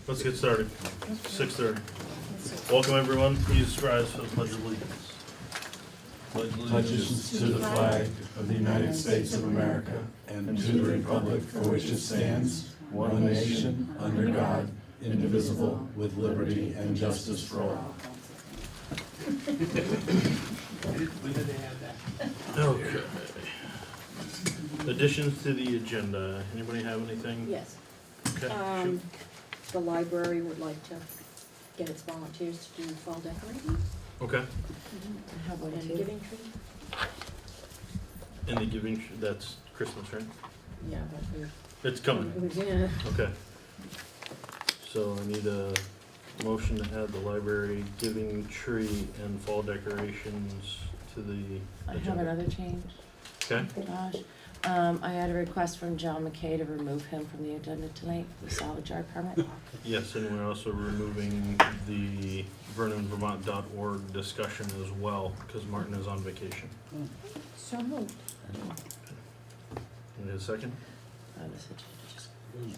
Let's get started. 6:30. Welcome, everyone. Please rise for the Pledge of Allegiance. Allegiance to the flag of the United States of America and to the republic for which it stands, one nation, under God, indivisible, with liberty and justice for all. Okay. Additions to the agenda. Anybody have anything? Yes. Okay. shoot. The library would like to get its volunteers to do fall decorating Okay. and a giving tree. And the giving, that's Christmas, right? Yeah, but It's coming. yeah. Okay. So I need a motion to add the library giving tree and fall decorations to the I have agenda. another change, Okay. Josh. I had a request from John McKay to remove him from the agenda tonight, the salvage yard permit. Yes, and we're also removing the VernonVermont.org discussion as well, because Martin is on vacation. So moved. Need a second? This is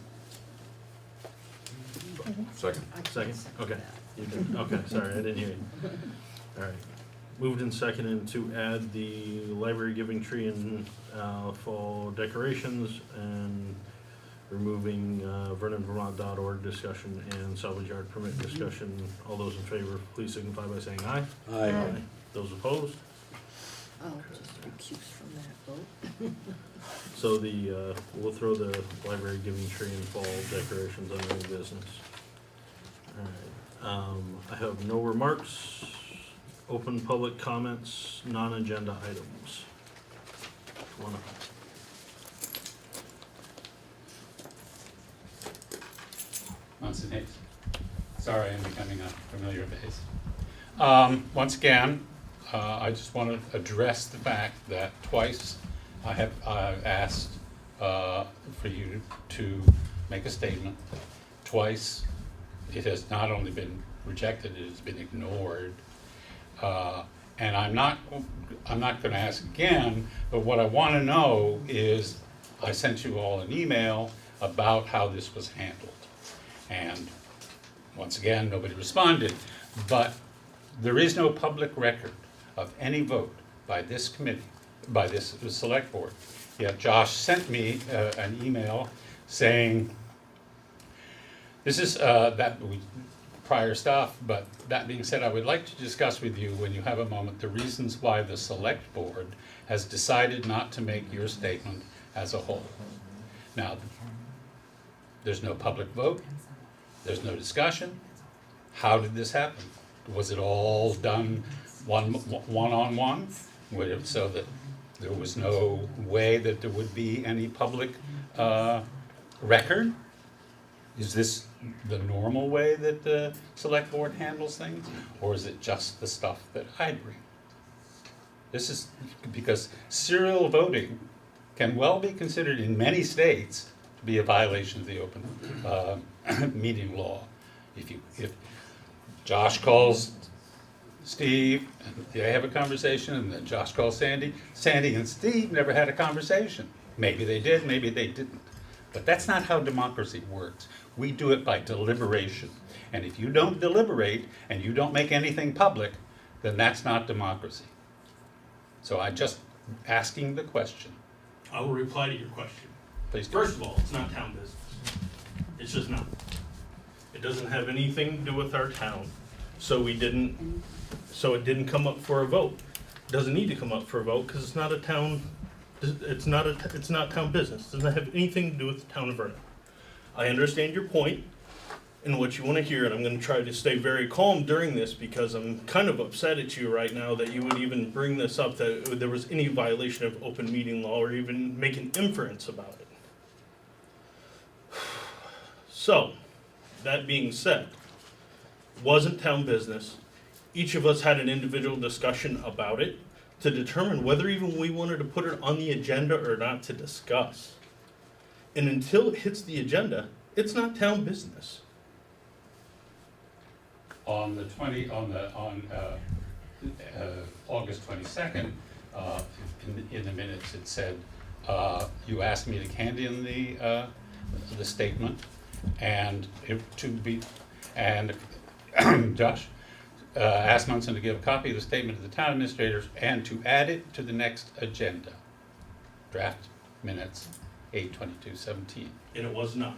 Second. Second? Okay. You did. Okay, sorry, I didn't hear you. All right. Moved and seconded to add the library giving tree and fall decorations and removing VernonVermont.org discussion and salvage yard permit discussion. All those in favor, please signify by saying aye. Aye. Those opposed? I'll just recuse from that vote. So we'll throw the library giving tree and fall decorations under new business. All right. I have no remarks, open public comments, non-agenda items. Monson Hayes. Sorry, I'm becoming a familiar face. Once again, I just want to address the fact that twice I have asked for you to make a statement. Twice, it has not only been rejected, it has been ignored. And I'm not going to ask again, but what I want to know is, I sent you all an email about how this was handled. And once again, nobody responded. But there is no public record of any vote by this committee, by this select board. Yet Josh sent me an email saying, this is prior stuff, but that being said, I would like to discuss with you, when you have a moment, the reasons why the select board has decided not to make your statement as a whole. Now, there's no public vote, there's no discussion. How did this happen? Was it all done one-on-one? So that there was no way that there would be any public record? Is this the normal way that the select board handles things? Or is it just the stuff that I bring? This is because serial voting can well be considered in many states to be a violation of the open meeting law. If Josh calls Steve, and they have a conversation, and then Josh calls Sandy, Sandy and Steve never had a conversation. Maybe they did, maybe they didn't. But that's not how democracy works. We do it by deliberation. And if you don't deliberate and you don't make anything public, then that's not democracy. So I'm just asking the question. I will reply to your question. Please do. First of all, it's not town business. It's just not. It doesn't have anything to do with our town. So it didn't come up for a vote. It doesn't need to come up for a vote because it's not a town, it's not town business. It doesn't have anything to do with the town of Vernon. I understand your point and what you want to hear, and I'm going to try to stay very calm during this because I'm kind of upset at you right now that you would even bring this up, that there was any violation of open meeting law or even make an inference about it. So, that being said, wasn't town business. Each of us had an individual discussion about it to determine whether even we wanted to put it on the agenda or not to discuss. And until it hits the agenda, it's not town business. On August 22nd, in the minutes, it said, you asked me to hand in the statement, and Josh asked Munson to give a copy of the statement to the town administrators and to add it to the next agenda. Draft minutes, 8/22/17. And it was not.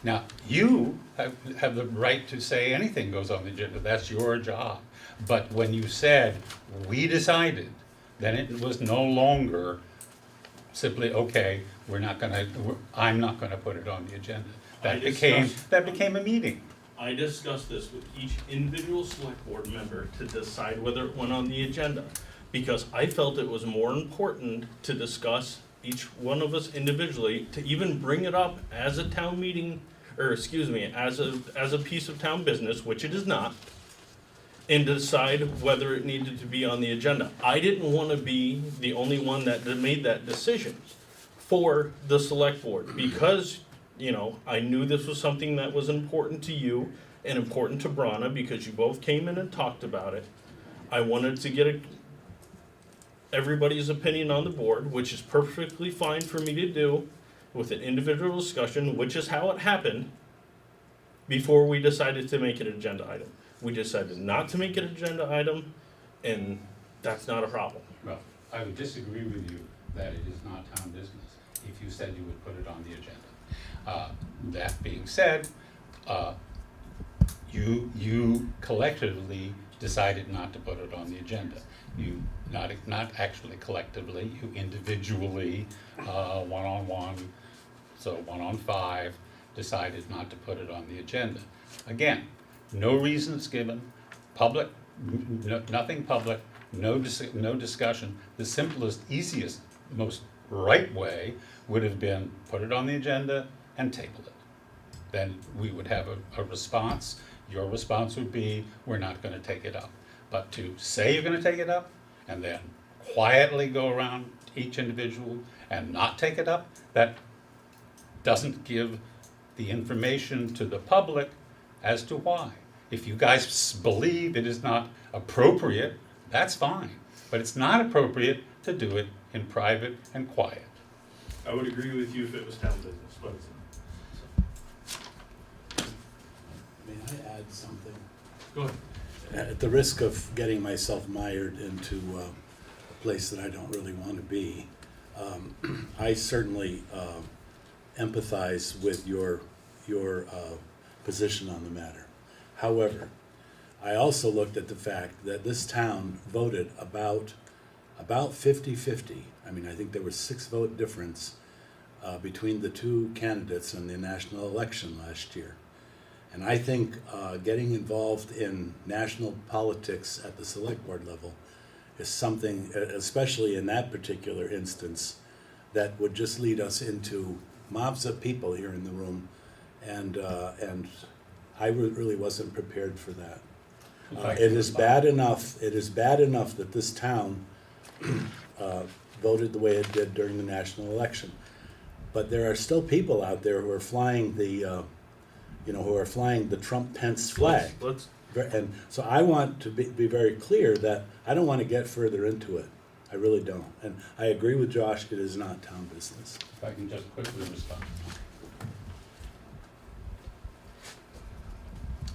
Now, you have the right to say anything goes on the agenda, that's your job. But when you said, we decided, then it was no longer simply, okay, I'm not gonna put it on the agenda. That became a meeting. I discussed this with each individual select board member to decide whether it went on the agenda, because I felt it was more important to discuss each one of us individually, to even bring it up as a town meeting, or excuse me, as a piece of town business, which it is not, and decide whether it needed to be on the agenda. I didn't wanna be the only one that made that decision for the select board, because, you know, I knew this was something that was important to you and important to Brana, because you both came in and talked about it. I wanted to get everybody's opinion on the board, which is perfectly fine for me to do with an individual discussion, which is how it happened, before we decided to make it an agenda item. We decided not to make it an agenda item, and that's not a problem. Well, I would disagree with you that it is not town business, if you said you would put it on the agenda. That being said, you collectively decided not to put it on the agenda. You, not actually collectively, you individually, one-on-one, so 1-on-5, decided not to put it on the agenda. Again, no reasons given, public, nothing public, no discussion. The simplest, easiest, most right way would have been put it on the agenda and table it. Then we would have a response. Your response would be, we're not gonna take it up. But to say you're gonna take it up and then quietly go around each individual and not take it up, that doesn't give the information to the public as to why. If you guys believe it is not appropriate, that's fine. But it's not appropriate to do it in private and quiet. I would agree with you if it was town business, but it's not. May I add something? Go ahead. At the risk of getting myself mired into a place that I don't really want to be, I certainly empathize with your position on the matter. However, I also looked at the fact that this town voted about 50-50. I mean, I think there was 6-vote difference between the two candidates in the national election last year. And I think getting involved in national politics at the select board level is something, especially in that particular instance, that would just lead us into mobs of people here in the room, and I really wasn't prepared for that. It is bad enough that this town voted the way it did during the national election, but there are still people out there who are flying the Trump-Pence flag. Let's And so I want to be very clear that I don't want to get further into it. I really don't. And I agree with Josh, it is not town business. If I can just quickly respond.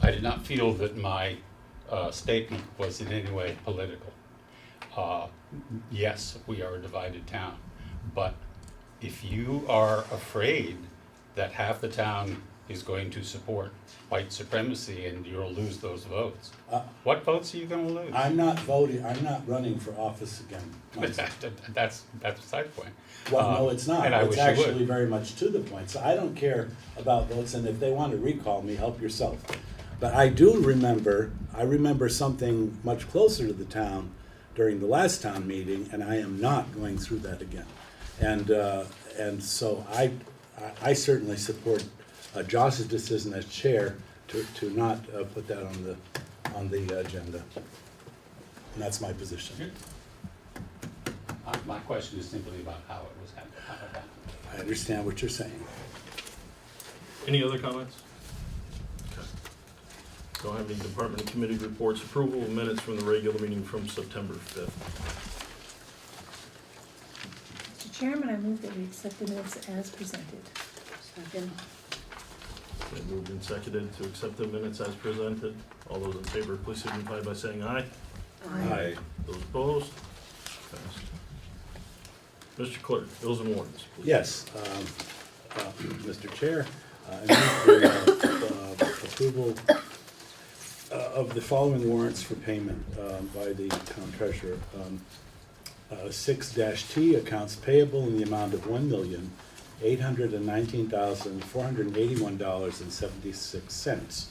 I did not feel that my statement was in any way political. Yes, we are a divided town, but if you are afraid that half the town is going to support white supremacy and you'll lose those votes, what votes are you going to lose? I'm not voting, I'm not running for office again. That's beside the point. Well, no, it's not. And I It's wish you would. actually very much to the point. So I don't care about votes, and if they want to recall me, help yourself. But I do remember, something much closer to the town during the last town meeting, and I am not going through that again. And so I certainly support Josh's decision as chair to not put that on the agenda. And that's my position. My question is simply about how it was handled, how it happened. I understand what you're saying. Any other comments? Okay. Don't have any department and committee reports. Approval of minutes from the regular meeting from September 5th. Mr. Chairman, I move that we accept the minutes as presented. Second. Okay, moved and seconded to accept the minutes as presented. All those in favor, please signify by saying aye. Aye. Those opposed? Passed. Mr. Clerk, bills and warrants, please. Yes, Mr. Chair, I move for approval of the following warrants for payment by the town treasurer. 6-T, accounts payable in the amount of $1,819,481.76.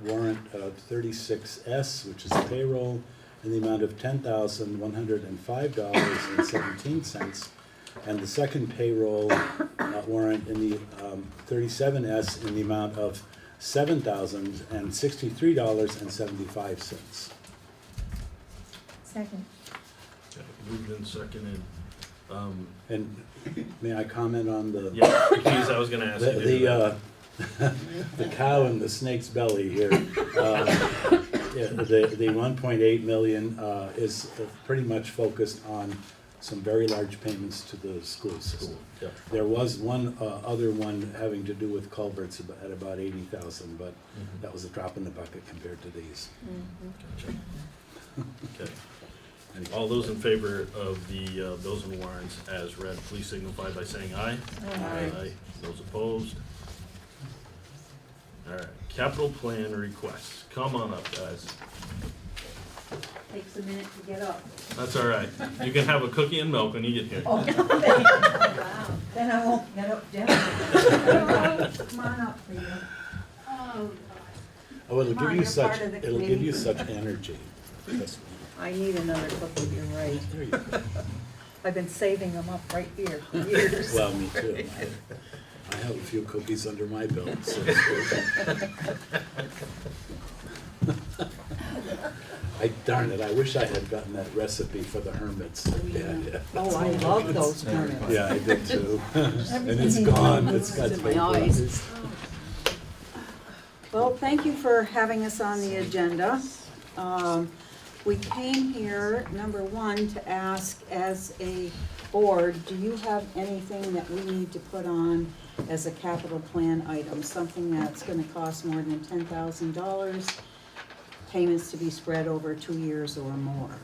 Warrant 36S, which is payroll, in the amount of $10,105.17. And the second payroll warrant in the 37S in the amount of $7,063.75. Second. Okay, moved and seconded. And may I comment on the Yeah, please, I was gonna ask you to do that. the cow in the snake's belly here? Yeah, the 1.8 million is pretty much focused on some very large payments to the school system. Yeah. There was one other one having to do with culverts at about 80,000, but that was a drop in the bucket compared to these. Gotcha. Okay. All those in favor of the bills and warrants as read, please signify by saying aye. Aye. Those opposed? All right, capital plan requests. Come on up, guys. Takes a minute to get up. That's all right. You can have a cookie and milk when you get here. Wow. Then I won't get up, Jeff. Come on up, please. Oh, Oh, it'll Come give on, you you're such, part of the it'll give committee. you such energy. Trust me. I need another cookie, you're right. There you go. I've been saving them up right here for years. Well, me too. I have a few cookies under my belt, so to speak. Darn it, I wish I had gotten that recipe for the hermits. Yeah. Oh, I love those hermits. Yeah, I did too. And it's gone, it's got in my paper on eyes. it. well, thank you for having us on the agenda. We came here, number one, to ask as a board, do you have anything that we need to put on as a capital plan item? Something that's gonna cost more than $10,000, payments to be spread over 2 years or more.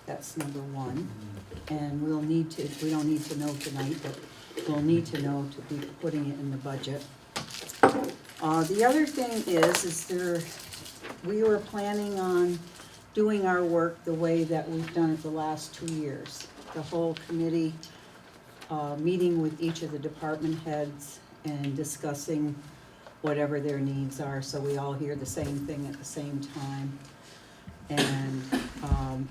That's number one. And we don't need to know tonight, but we'll need to know to be putting it in the budget. The other thing is we were planning on doing our work the way that we've done it the last 2 years. The whole committee, meeting with each of the department heads and discussing whatever their needs are, so we all hear the same thing at the same time. And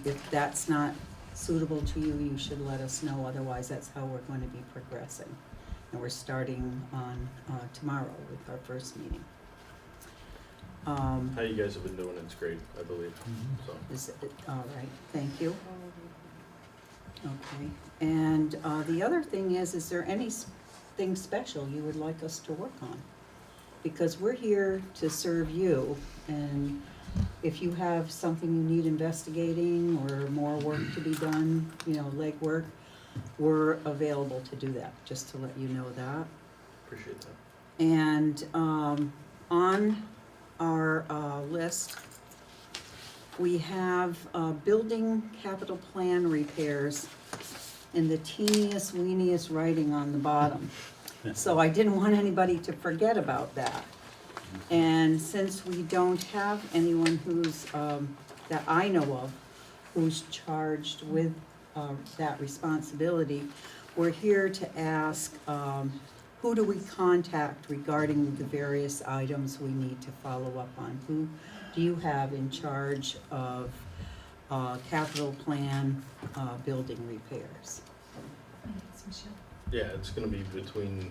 if that's not suitable to you, you should let us know, otherwise that's how we're going to be progressing. And we're starting on tomorrow with our first meeting. How you guys have been doing, it's great, I believe, so. Is it, all right, thank you. Okay, and the other thing is there anything special you would like us to work on? Because we're here to serve you, and if you have something you need investigating or more work to be done, legwork, we're available to do that, just to let you know that. Appreciate that. And on our list, we have building capital plan repairs and the teeniest weeniest writing on the bottom. So I didn't want anybody to forget about that. And since we don't have anyone who's, that I know of, who's charged with that responsibility, we're here to ask, who do we contact regarding the various items we need to follow up on? Who do you have in charge of capital plan building repairs? Yeah, it's gonna be between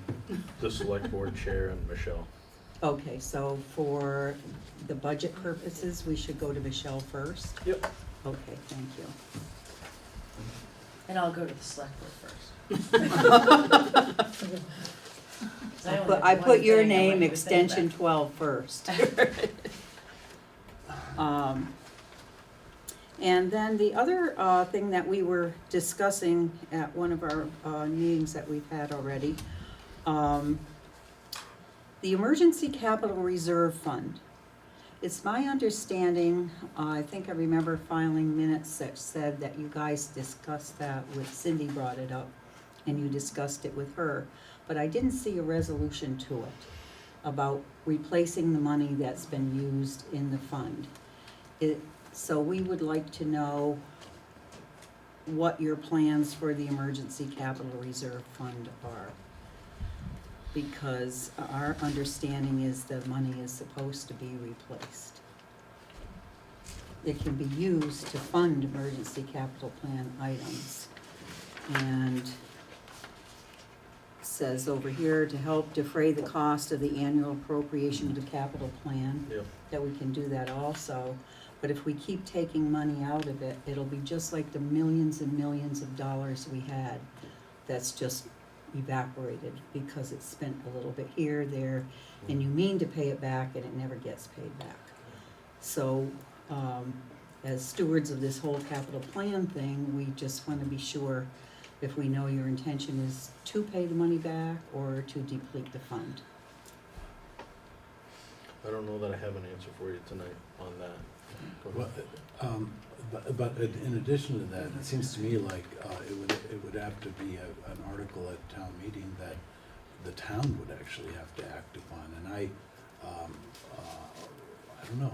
the select board chair and Michelle. Okay, so for the budget purposes, we should go to Michelle first? Yep. Okay, thank you. And I'll go to the select board first. I put your name, extension 12 first. And then the other thing that we were discussing at one of our meetings that we've had already, The Emergency Capital Reserve Fund. It's my understanding, I think I remember filing minutes that said that you guys discussed that with Cindy brought it up, and you discussed it with her, but I didn't see a resolution to it about replacing the money that's been used in the fund. So we would like to know what your plans for the Emergency Capital Reserve Fund are. Because our understanding is the money is supposed to be replaced. It can be used to fund emergency capital plan items. And it says over here, to help defray the cost of the annual appropriation to capital plan, Yep. that we can do that also. But if we keep taking money out of it, it'll be just like the millions and millions of dollars we had. That's just evaporated because it's spent a little bit here, there, and you mean to pay it back and it never gets paid back. So, as stewards of this whole capital plan thing, we just want to be sure if we know your intention is to pay the money back or to deplete the fund. I don't know that I have an answer for you tonight on that. Go Well, ahead. but in addition to that, it seems to me like it would have to be an article at town meeting that the town would actually have to act upon. And I don't know,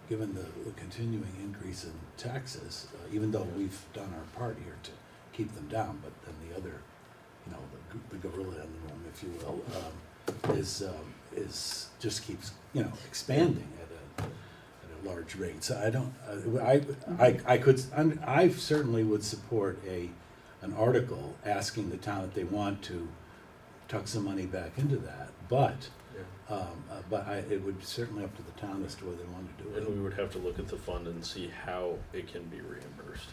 given the continuing increase in taxes, even though we've done our part here to keep them down, but then the other, the gorilla in the room, if you will, is just keeps, expanding at a large rate. So I certainly would support an article asking the town if they want to tuck some money back into that, but it would certainly up to the town as to whether they want to do And we it. would have to look at the fund and see how it can be reimbursed.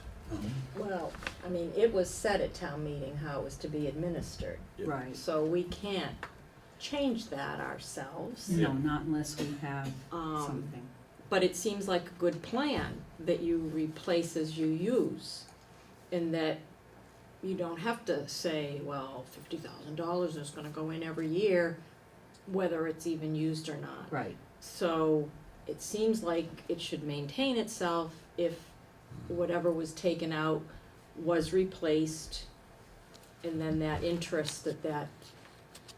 Well, I mean, it was said at town meeting how it was to be administered, Yep. Right. so we can't change that ourselves. No, not unless we have Um, something. But it seems like a good plan that you replace as you use, in that you don't have to say, well, $50,000 is gonna go in every year, whether it's even used or not. Right. So it seems like it should maintain itself if whatever was taken out was replaced, and then that interest that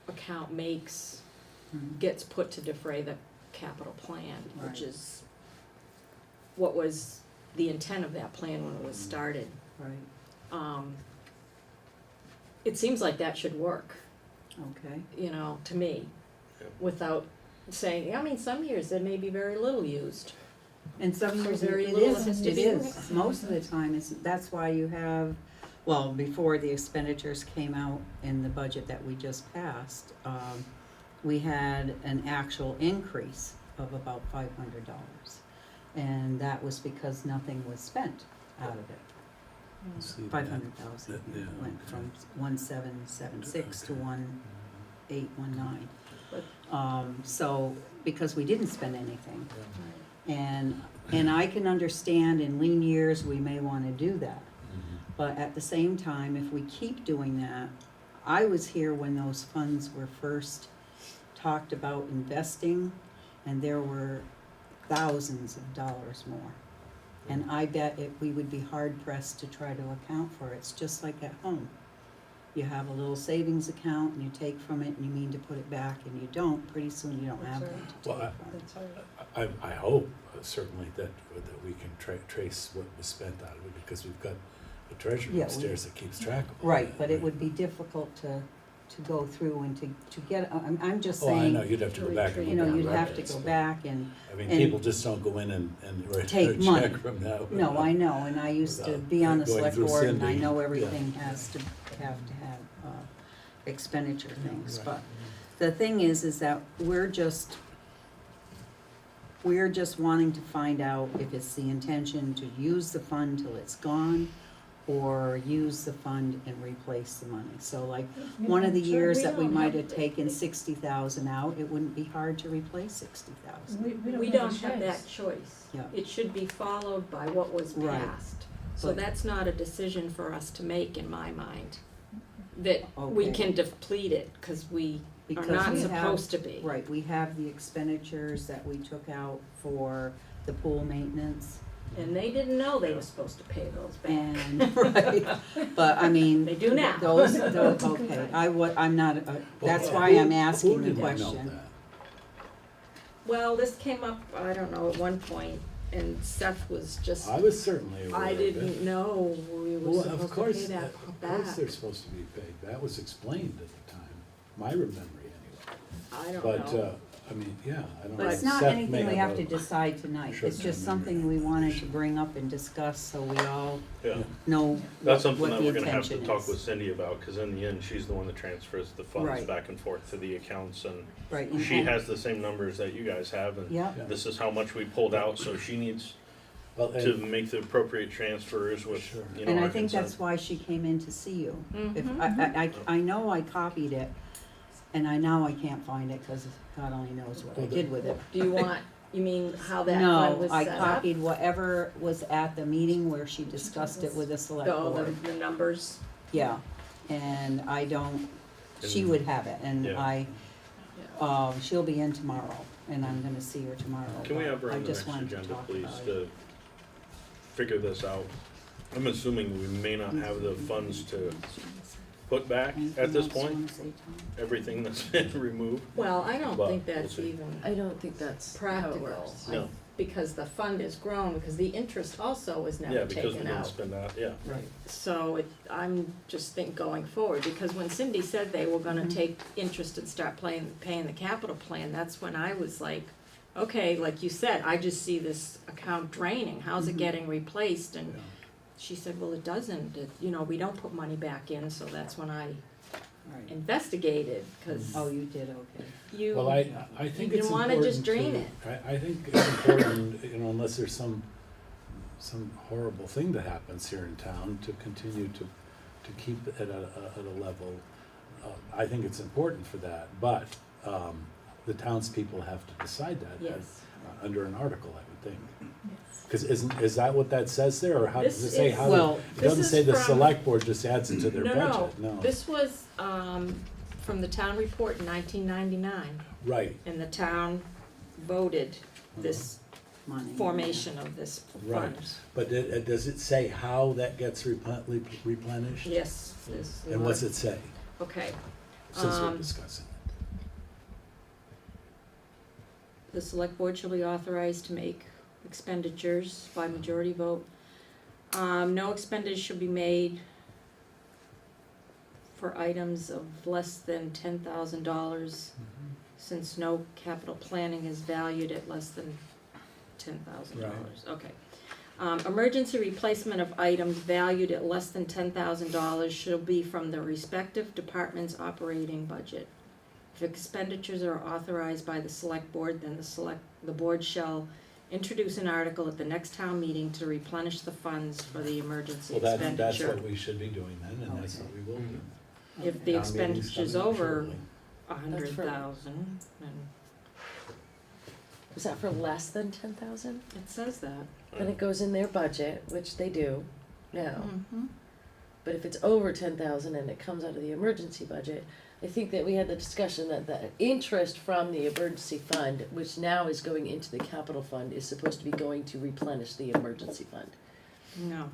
account makes Mhm. gets put to defray the capital plan, Right. which is what was the intent of that plan when it was started. Right, It seems like that should work, okay. to me, Yep. without saying, I mean, some years there may be very little used. And some So years very it little is, has to it be is, fixed. most of the time, that's why you have, well, before the expenditures came out in the budget that we just passed, we had an actual increase of about $500. And that was because nothing was spent out of it. See that? 500,000 Yeah, went okay. from 1,776 to Okay. 1,819. But- So, because we didn't spend anything. And I can understand in lean years, we may wanna do that. But at the same time, if we keep doing that, I was here when those funds were first talked about investing, and there were thousands of dollars more. And I bet we would be hard pressed to try to account for it. It's just like at home. You have a little savings account and you take from it and you mean to put it back and you don't, pretty soon you don't have That's them right. to Well, take from. I hope certainly that we can trace what was spent out of it, because we've got a treasurer Yeah, upstairs that keeps track of all Right, that, but it would be difficult to go through and to get, I'm just Oh, I know, saying, you'd have to go back and you look know, at you'd have to records, go but- back and, I mean, and people just don't go in and write take a money. check from now. no, I know, and I used to Without be on the going select through board and I Cindy, know yeah. everything has to have expenditure things, Right. but the thing is that we're just wanting to find out if it's the intention to use the fund till it's gone, or use the fund and replace the money. So like, one of the years that we might have taken 60,000 out, it wouldn't be hard to replace 60,000. We don't have that choice. Yeah. It should be followed by what was Right. passed. So But- that's not a decision for us to make in my mind, that we Okay. can deplete it, cause we because not we have, supposed to be. right, we have the expenditures that we took out for the pool maintenance. And they didn't know they were supposed to pay those back. And, right, but I mean. They do now. Those, okay, I'm not, that's why I'm asking the Who didn't know question. that? Well, this came up, I don't know, at one point, and Seth was just, I was certainly aware I of it. didn't know we were Well, supposed of to course, pay that of back. course they're supposed to be paid. That was explained at the time, my memory anyway. I don't But, know. I mean, yeah, I don't know. But it's not Seth anything may we have to a- decide tonight, it's short-term just something memory. we wanted to bring up and discuss, so we all Yeah. know That's what something that the we're gonna have to intention talk with is. Cindy about, cause in the end, she's the one that transfers the funds Right. back and forth to the accounts, and Right, she has the same numbers that you guys have, and Yeah, this is how much we pulled out, so she needs Well, to and, make the appropriate transfers with, Sure. you know, and I our think consent. that's why she came in to see you. If, Mhm. I know I copied it, and I can't find it, cause God only knows what I Well, did with it. Do you want, you mean how that fund No, was I set up? copied whatever was at the meeting where she discussed it with the select Oh, board. the numbers? Yeah, and I don't, she would have it, and Yeah. she'll be in tomorrow, and I'm gonna see her tomorrow. Can we but have her I on the just next wanted to agenda, talk please, about it. to figure this out? I'm assuming we may not have the funds to put back Anything at this else you point, wanna say, Tom? everything that's been removed. Well, I don't But think we'll that's see. even I don't think that's how it practical. works. No. Because the fund has grown, because the interest also was Yeah, never because we taken didn't out. spend that, yeah. Right. So I'm just going forward, because when Cindy said they were gonna Mhm. take interest and start paying the capital plan, that's when I was like, okay, like you said, I just see this account draining, how's it Mhm. getting replaced? And yeah. she said, well, it doesn't, we don't put money back in, so that's when I Right. investigated, cause Oh, you did, okay. you. Well, I think you it's didn't wanna important just drain to- it. I think it's important, unless there's some horrible thing that happens here in town, to continue to keep it at a level. I think it's important for that, but, the townspeople have to decide that. Yes. Under an article, I would think. Cause is that what that says there, or how does This it say is- how? Well, It doesn't this say is the from- select board just adds it to their budget, no. This was, from the town report in 1999, Right, and the town voted this Money. formation of this Right. fund. but does it say how that gets replenished? Yes, this. And what's it say, Okay, since we're Um, discussing it? the select board shall be authorized to make expenditures by majority vote. No expenditures should be made for items of less than $10,000, since no capital planning is valued at less than $10,000, okay. Emergency replacement of items valued at less than $10,000 shall be from the respective department's operating budget. If expenditures are authorized by the select board, then the board shall introduce an article at the next town meeting to replenish the funds for the emergency Well, that's expenditure. what we should be doing then, and that's what we will do. If the Town meeting's expenditure's coming up over shortly. $100,000, then Was that for less than 10,000? it says that. Then it goes in their budget, which they do now. Mhm. But if it's over 10,000 and it comes out of the emergency budget, I think that we had the discussion that the interest from the emergency fund, which now is going into the capital fund, is supposed to be going to replenish the emergency fund. No.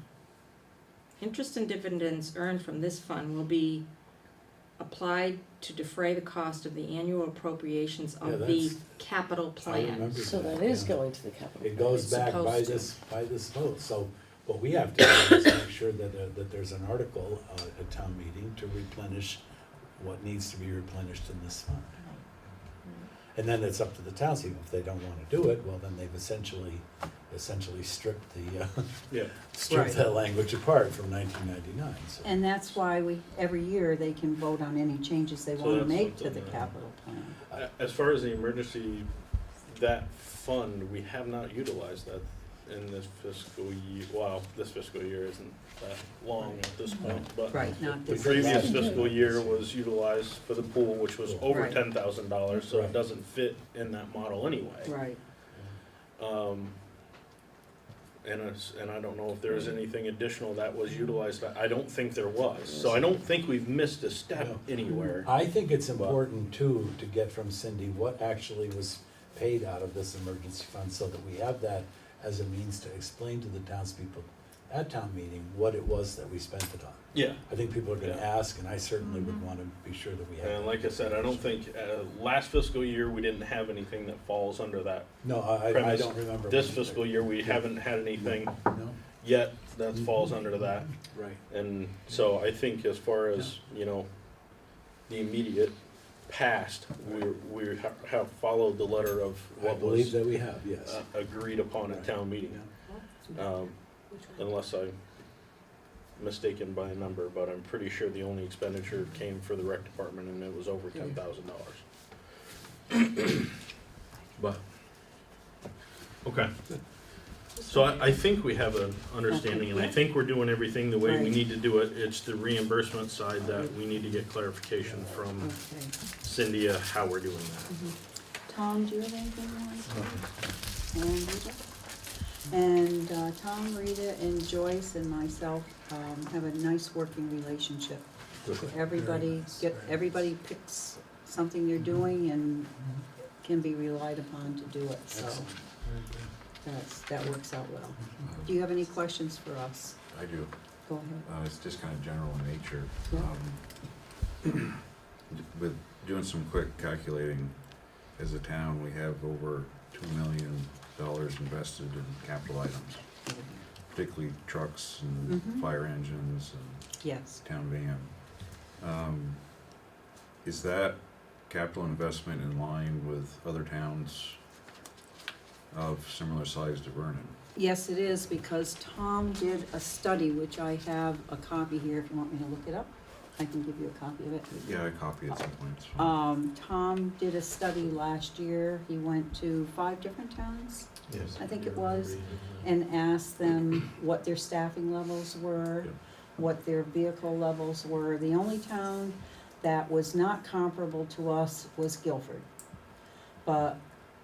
Interest and dividends earned from this fund will be applied to defray the cost of the annual appropriations Yeah, of the that's- capital I plan. remember So that, that is yeah. going to the capital It fund. goes It's back by supposed to. this vote, so what we have to do is make sure that there's an article at town meeting to replenish what needs to be replenished in this fund. And then it's up to the townspeople, if they don't wanna do it, well, then they've essentially stripped Yeah. Right. that language apart from 1999, so. And that's why every year, they can vote on any changes they So wanna that's make to the something, capital plan. As far as the emergency, that fund, we have not utilized that in this fiscal year. Well, this fiscal year isn't that long at this point, but Right, not the this. previous fiscal year was utilized for the pool, which was over Right. $10,000, so it Right. doesn't fit in that model anyway. Right, and I don't know if there was anything additional that was utilized, I don't think there was, so I don't think we've missed a step No. anywhere. I think it's important too, to get from Cindy what actually was paid out of this emergency fund, so that we have that as a means to explain to the townspeople at town meeting what it was that we spent it on. Yeah, I think people are gonna Yeah. ask, and I certainly would wanna be sure that we have. and that. like I said, I don't think, last fiscal year, we didn't have anything that falls under that. No, I premise. don't remember. This when- fiscal year, we haven't had anything No, yet that falls under that. right. And so I think as far as, you know, the immediate past, have followed the letter of I what believe was that we have, yes. agreed upon at town meeting. Unless I'm mistaken by a number, but I'm pretty sure the only expenditure came for the rec department and it was over $10,000. But, okay. So I think we have an understanding, and I think we're doing everything the way we Right. need to do it. It's the reimbursement side that we need to get clarification from Okay. Cindy, how we're doing that. Tom, do you have anything you want to say? And Rita? And Tom, Rita, and Joyce and myself have a nice working relationship. Everybody picks something they're doing and can be relied upon to do it, so Excellent. that works out well. Do you have any questions for us? I do. Go ahead. It's just kind of general in nature. Yeah. With doing some quick calculating, as a town, we have over $2 million invested in capital items, particularly trucks and Mhm. fire engines and Yes. town van. Is that capital investment in line with other towns of similar size to Vernon? Yes, it is, because Tom did a study, which I have a copy here, if you want me to look it up, I can give you a copy of it. Yeah, I copy at some point. It's fine. Tom did a study last year, he went to 5 different towns, Yes. I think it was, and asked them what their staffing levels were, Yep. what their vehicle levels were. The only town that was not comparable to us was Guilford. But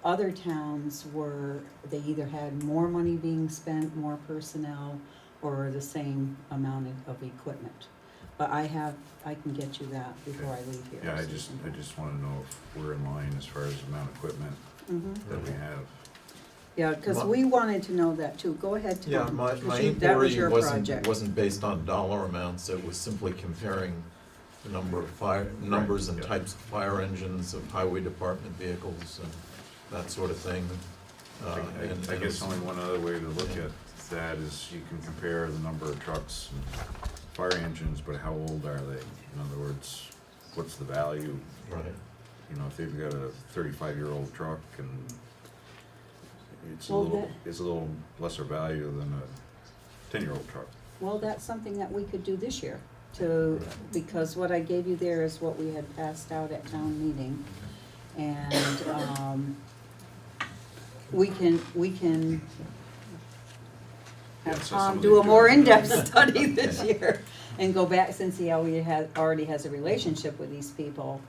other towns were, they either had more money being spent, more personnel, or the same amount of equipment. But I can get you that before I leave here. Yeah, so I you just can- wanna know if we're in line as far as the amount of equipment Mhm. that we have. Yeah, cause My- we wanted to know that too, go ahead, Tom. Yeah, 'cause my that was inquiry your project. wasn't based on dollar amounts, it was simply comparing the number of numbers and yeah. types of fire engines, of highway department vehicles and that sort of thing. I And it guess was- only one other way to look Yeah. at that is you can compare the number of trucks and fire engines, but how old are they? In other words, what's the value? Right. You know, if they've got a 35-year-old truck and it's a Well, little lesser value than a 10-year-old truck. Well, that's something that we could do this year, because what I gave you there is what we had passed out at town meeting. And, we can Yeah, have so Tom some do of a these more do- in-depth study this year and go back, since he already has a relationship with these people,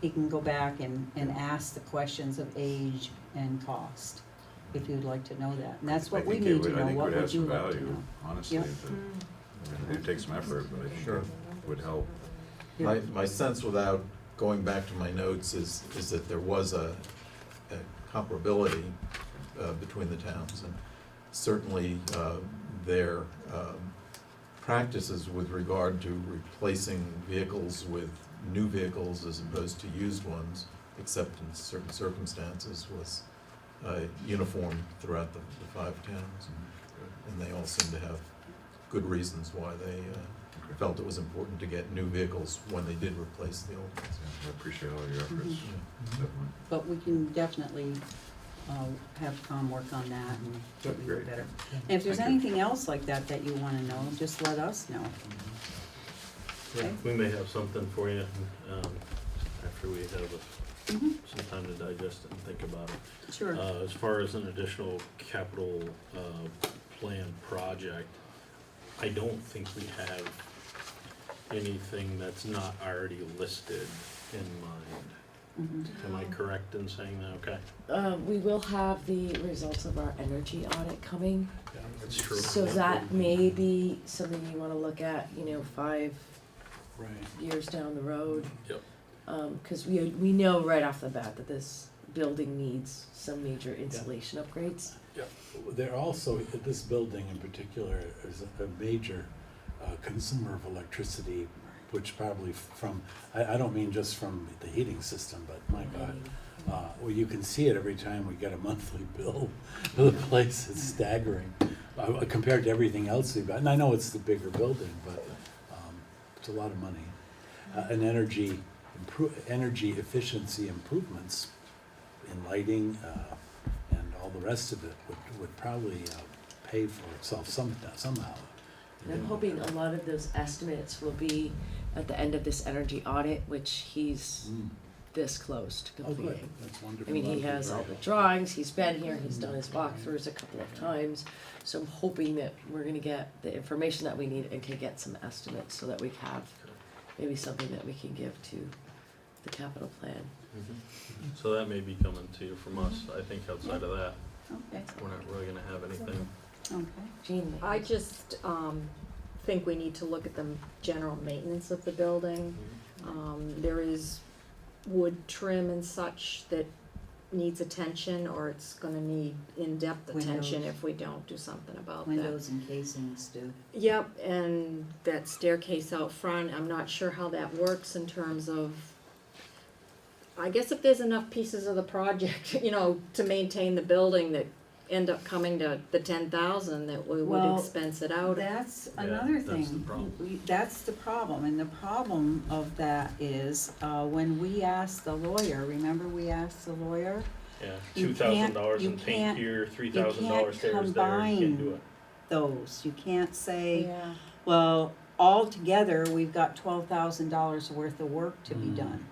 he can go back and ask the questions of age and cost, if you'd like to know that. And that's I what we think it need to would- know, what I think it would would have you some like to value, know? honestly. Yep. I mean, it takes some effort, but I think Sure. it would help. My sense, without going back to my notes, is that there was a comparability between the towns. And certainly, their practices with regard to replacing vehicles with new vehicles as opposed to used ones, except in certain circumstances, was uniform throughout the 5 towns. And they all seem to have good reasons why they felt it was important to get new vehicles when they did replace the old ones. I appreciate all your efforts, Mhm. definitely. But we can definitely have Tom work on that and get you Great. better. And if there's Thank you. anything else like that that you wanna know, just let us know. Okay. We may have something for you, after we have Mhm. some time to digest it and think about it. Sure. As far as an additional capital, plan project, I don't think we have anything that's not already listed in mind. Mhm. Am I correct in saying that? Okay, We will have the results of our energy audit coming, that's true. so that may be something you wanna look at, 5 Right. years down the road. Yep. Cause we know right off the bat that this building needs some major insulation upgrades. There also, this building in particular is a major consumer of electricity, which probably I don't mean just from the heating system, but my God. Well, you can see it every time we get a monthly bill. The place is staggering compared to everything else we've got. And I know it's the bigger building, but it's a lot of money. And energy efficiency improvements in lighting and all the rest of it would probably pay for itself somehow. And I'm hoping a lot of those estimates will be at the end of this energy audit, which he's this close to Oh, good, completing. that's wonderful. I mean, he has all the drawings, he's been here, he's done his walkthroughs a couple of times, so I'm hoping that we're gonna get the information that we need and can get some estimates so that we have maybe something that we can give to the capital plan. So that may be coming to you from us. I think outside of that, Okay, we're not really gonna have anything. okay. Jean? I just, think we need to look at the general maintenance of the building. There is wood trim and such that needs attention, or it's gonna need in-depth attention Windows. if we don't do something about that. Windows and casings do. Yep, and that staircase out front, I'm not sure how that works in terms of, I guess if there's enough pieces of the project, to maintain the building that end up coming to the 10,000, that we would Well, expense it out. That's Yeah, another that's thing. the problem. That's the problem, and the problem of that is, when we asked the lawyer, remember we asked the lawyer? Yeah, You $2,000 can't- in you paint can't- here, $3,000 there, you can't combine do it. Those, you can't say, Yeah, well, altogether, we've got $12,000 worth of work to be done.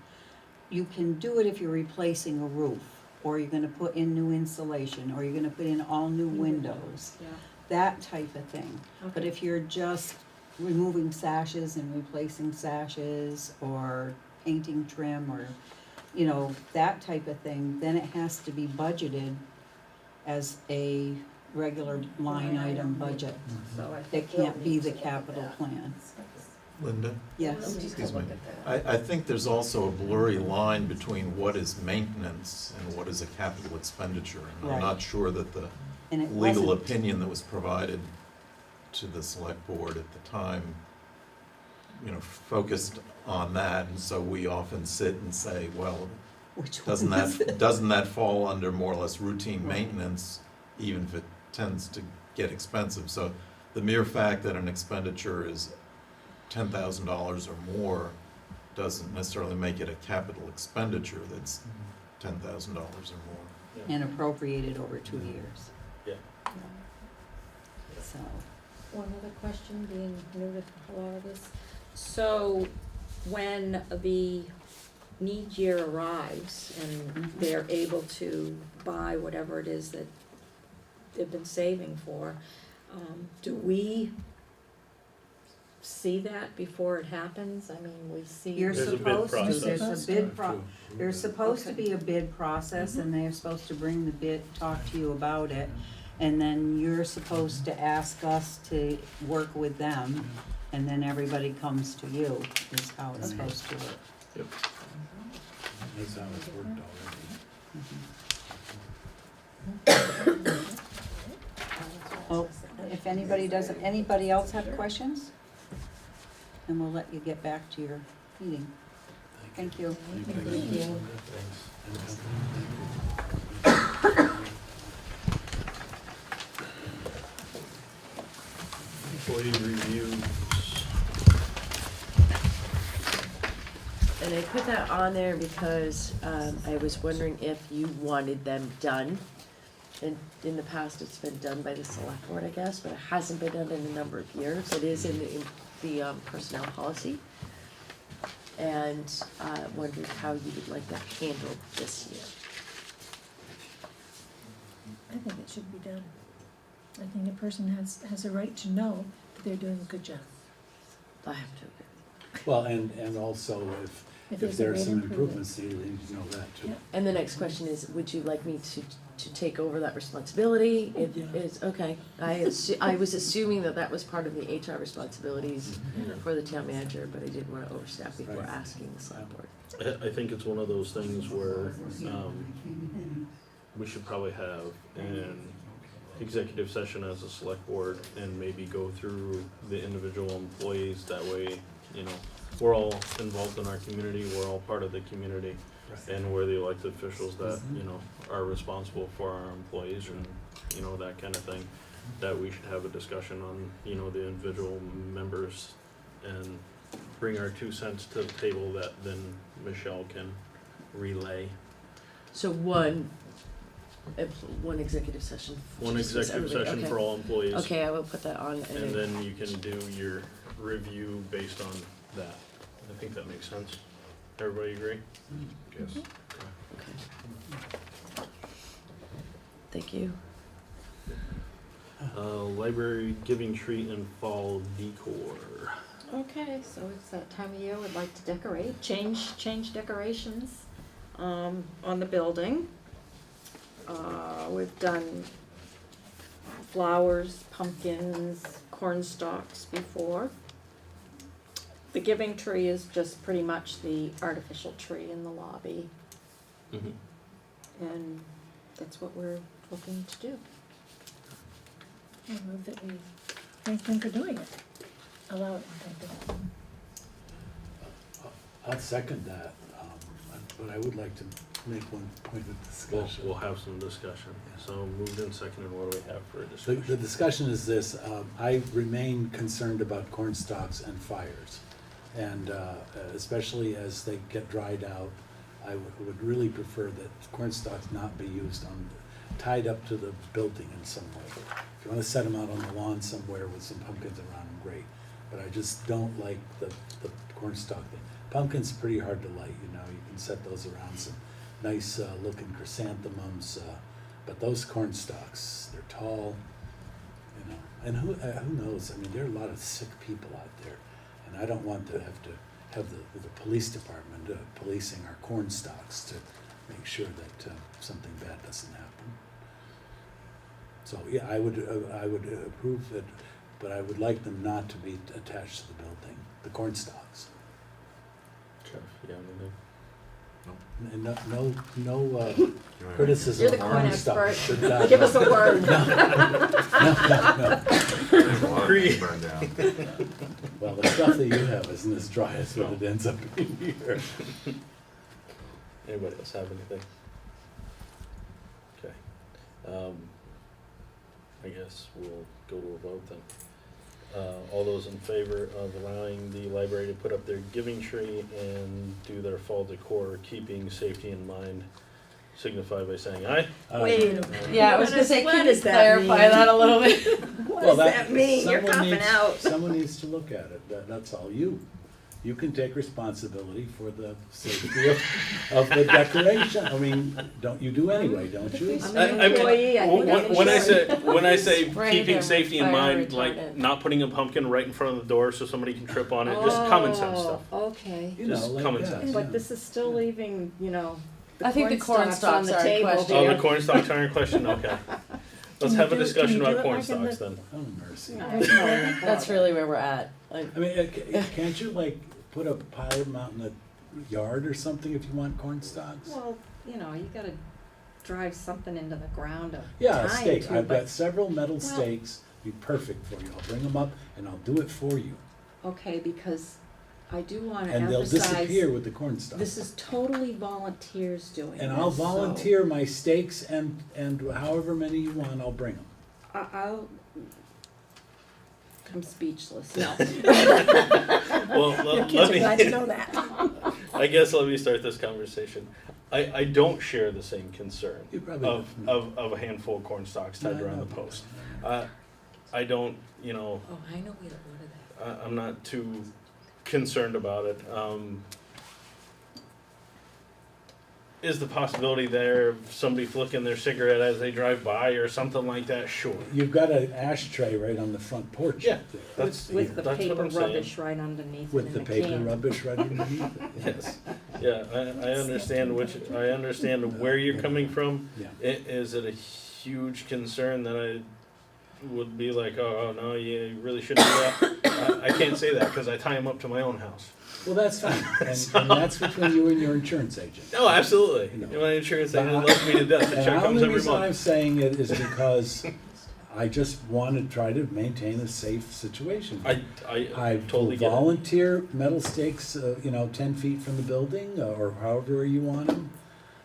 You can do it if you're replacing a roof, or you're gonna put in new insulation, or you're gonna put in all new windows, yeah, that type of thing. But okay. if you're just removing sashes and replacing sashes, or painting trim, or, that type of thing, then it has to be budgeted as a regular line item budget. So I It think we'll can't be need the to look at capital that. plan. Linda? Yes, We'll need to Excuse look me. at that. I think there's also a blurry line between what is maintenance and what is a capital expenditure. And I'm Right. not sure that the and it legal wasn't, opinion that was provided to the select board at the time, focused on that. And so we often sit and say, well, which doesn't one is it? doesn't that fall under more or less routine maintenance, even if it tends to get expensive? So the mere fact that an expenditure is $10,000 or more doesn't necessarily make it a capital expenditure that's $10,000 or more. And appropriated over 2 years. Yeah. So, One other question, being new to a lot of this. So, when the need year arrives and Mhm. they're able to buy whatever it is that they've been saving for, do we see that before it happens? I mean, we see. you're There's a bid supposed to, process. there's a bid there's supposed to Okay. be a bid process, and they're supposed to bring the bid, talk to you about it. And then you're supposed to ask us to work with them, and then everybody comes to you, is how it's Okay. supposed to work. That's how it's worked already. Oh, if anybody else have questions? And we'll let you get back to your meeting. Thank you. Thank you. Employee reviews. And I put that on there because I was wondering if you wanted them done. And in the past, it's been done by the select board, I guess, but it hasn't been done in a number of years. It is in the personnel policy. And wondered how you would like that handled this year. I think it should be done. I think a person has a right to know that they're doing a good job. I have to agree. Well, and also if there's a there are great some improvement. improvements, you need to know that too. Yeah. And the next question is, would you like me to take over that responsibility? It is, okay, I was assuming that that was part of the HR responsibilities for the town manager, but I didn't wanna overstep before Right. asking the select board. I think it's one of those things where, we should probably have an executive session as a select board and maybe go through the individual employees, that way, you know, we're all involved in our community, we're all part of the community, and we're the elected officials that, you know, are responsible for our employees and, you know, that kind of thing, that we should have a discussion on, you know, the individual members and bring our 2 cents to the table that then Michelle can relay. So one executive session. One just executive everybody, session okay. for all employees. Okay, I will put that on. And then you can do your review based on that. I think that makes sense. Everybody agree? Yes. Okay. Thank you. Library giving tree and fall decor. Okay, so it's that time of year we'd like to decorate, change decorations, on the building. We've done flowers, pumpkins, corn stalks before. The giving tree is just pretty much the artificial tree in the lobby, Mhm. and that's what we're looking to do. I move that we thank them for doing it. Allow it, thank them. I'll second that, but I would like to make one point of discussion. We'll have some discussion. So moved and seconded, what do we have for a The discussion? discussion is this, I remain concerned about corn stalks and fires. And especially as they get dried out, I would really prefer that corn stalks not be used tied up to the building in some way. If you wanna set them out on the lawn somewhere with some pumpkins around them, great. But I just don't like the corn stalk thing. Pumpkin's pretty hard to light, you know, you can set those around some nice looking chrysanthemums, but those corn stalks, they're tall, you know, and who knows, I mean, there are a lot of sick people out there, and I don't want to have the police department policing our corn stalks to make sure that something bad doesn't happen. So, yeah, I would approve it, but I would like them not to be attached to the building, the corn stalks. Jeff, yeah, anything? And no criticism You're of the corn corn stalks. expert. but, Give us a word. No. There's a lot to burn down. Well, the stuff that you have isn't as dry as what it ends up being here. Anybody else have anything? Okay. I guess we'll go to a vote then. All those in favor of allowing the library to put up their giving tree and do their fall decor, keeping safety in mind, signify by saying aye. Wait. Yeah, I was gonna say, What can you does that clarify mean? that a little bit? What does that mean? You're someone copping needs- out. Someone needs to look at it, that's all. You can take responsibility for the safety of the decoration. I mean, don't you do anyway, don't you? I'm an employee, I think I'm When I insured. say Spray keeping them safety in fire mind, retardant. like not putting a pumpkin right in front of the door so somebody can trip on it, just common sense stuff. Oh, okay. You know, Just like common that, sense. But yeah. this is still leaving, you know, I think the corn on stalks the are in table question. Oh, here. the corn stalks are in question, okay. Let's Can have a you do it- discussion can you do about it corn like in stalks the- then. Oh, mercy. That's really where we're at. Like, I mean, can't you like put a pile of them out in the yard or something if you want corn stalks? Well, you know, you gotta drive something into the ground to Yeah, a tie stake. to, I've but- got several metal Well- stakes, be perfect for you. I'll bring them up and I'll do it for you. Okay, because I do wanna And they'll emphasize, disappear with the corn stalks. this is totally volunteers doing this, And I'll so volunteer my stakes and however many you want, I'll bring them. I'm speechless, no. Well, Your let kids are me, glad to know that. I guess let me start this conversation. I don't share the same concern You probably of don't. a handful of corn stalks tied No, around no, the post. no. I don't, you know, Oh, I know we don't order that. I'm not too concerned about it. is the possibility there of somebody flicking their cigarette as they drive by or something like that? Sure. You've got an ashtray right on the front porch. Yeah, up there. that's, With the that's what paper I'm saying. rubbish right underneath it With in the a paper can. rubbish right underneath it. Yes, yeah, I understand I understand where you're coming from. Yeah. Is it a huge concern that I would be like, oh, no, you really shouldn't do that? I can't say that, because I tie them up to my own house. Well, that's fine, and that's between you and your insurance agent. No, absolutely. You know. My insurance agent loves me to death. The And check the comes only every reason I'm month. saying it is because I just want to try to maintain a safe situation. I I totally will get it. volunteer metal stakes, 10 feet from the building, or however you want them.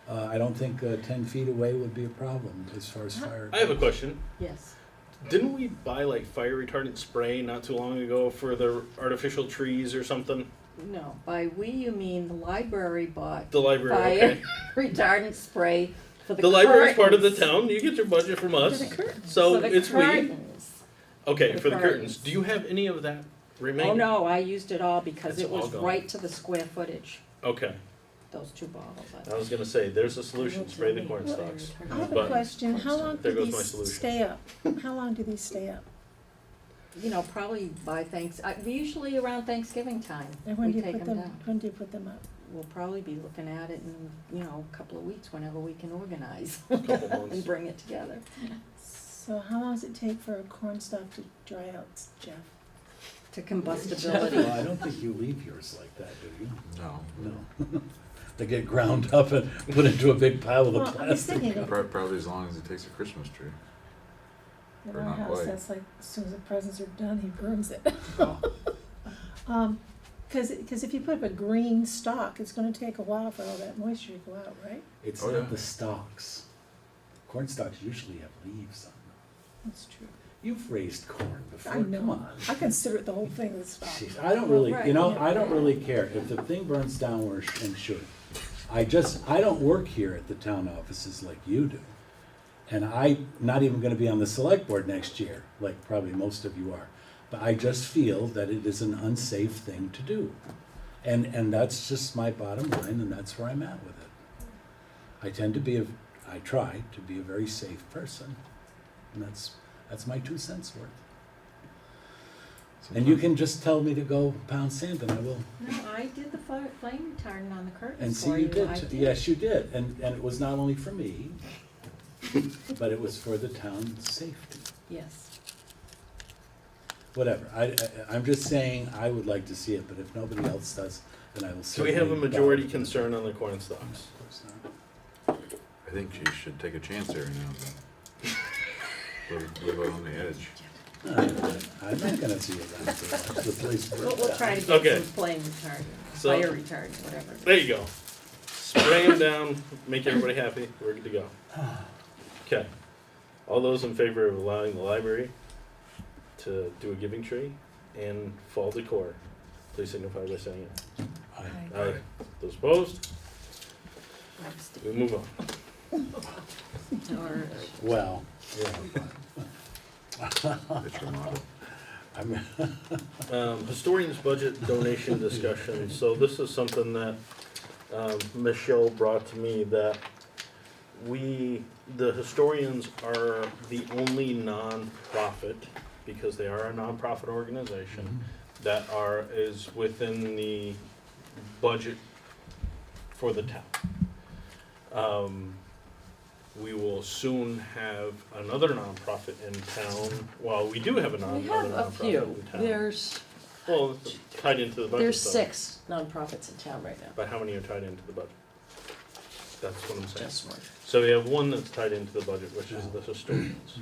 I don't think 10 feet away would be a problem as far as fire. I have a question. Yes. Didn't we buy like fire retardant spray not too long ago for the artificial trees or something? No, by we you mean the library bought The library, fire okay. retardant spray for the The library's part of the curtains. town. You get your budget from us. For the curtains. So For the it's we. curtains. Okay, the for the curtains. curtains. Do you have any of that remaining? Oh, no, I used it all because It's it was all gone. right to the square footage, Okay. those 2 bottles. I was gonna say, there's a solution. Spray the corn Well, stalks. I have a But- question, how long There do goes my these solution. stay up? How long do these stay up? You know, probably by usually around Thanksgiving time, And when we do you take put them them, down. when do you put them up? We'll probably be looking at it in, a couple of weeks, whenever we can organize Couple months. and bring it together. So how long does it take for a corn stalk to dry out, Jeff? To Well, combustibility. I don't think you leave yours like that, do you? No. No. They get ground up and put into a big pile of Well, I was plastic. thinking of- Probably as long as it takes a Christmas tree. In Or our not house, quite. that's like, as soon as the presents are done, he burns it. Oh. Cause if you put up a green stalk, it's gonna take a while for all that moisture to go out, right? It's Oh, not yeah. the stalks. Corn stalks usually have leaves on them. That's true. You've raised corn before, I come know, on. I consider the whole thing a stalk. Jeez, I don't really, Right, I yeah. don't really care if the thing burns down where it should. I don't work here at the town offices like you do. And I'm not even gonna be on the select board next year, like probably most of you are. But I just feel that it is an unsafe thing to do. And that's just my bottom line, and that's where I'm at with it. I try to be a very safe person, and that's my 2 cents worth. And you can just tell me to go pound sand, and I will. No, I did the flame retardant on the curtains And see, for you you. did, I yes, you did, and it was not only for me, but it was for the town's safety. Yes. Whatever, I'm just saying, I would like to see it, but if nobody else does, then I will Do we certainly. have a majority bow. concern on the corn No, stalks? of course not. I think you should take a chance every now and then. Live out on the edge. I'm not gonna see it around to watch the place burn We'll down. try to get Okay. some flame retardant, So- fire retardant, whatever. There you go. Spray them down, make everybody happy, we're good to go. Okay. All those in favor of allowing the library to do a giving tree and fall decor, please signify by saying it. I- Aye. Those opposed, we move on. Or, Well, That's your motto. I'm, Historian's budget donation discussion, so this is something that, Michelle brought to me, that the historians are the only nonprofit, because they are a nonprofit organization, that is within the budget for the town. We will soon have another nonprofit in town, well, we do have We another have a nonprofit few, in town. there's, Well, it's tied into the budget. there's though. 6 nonprofits in town right now. But how many are tied into the budget? That's what I'm saying. Just one. So we have one that's tied into the budget, which is the historians.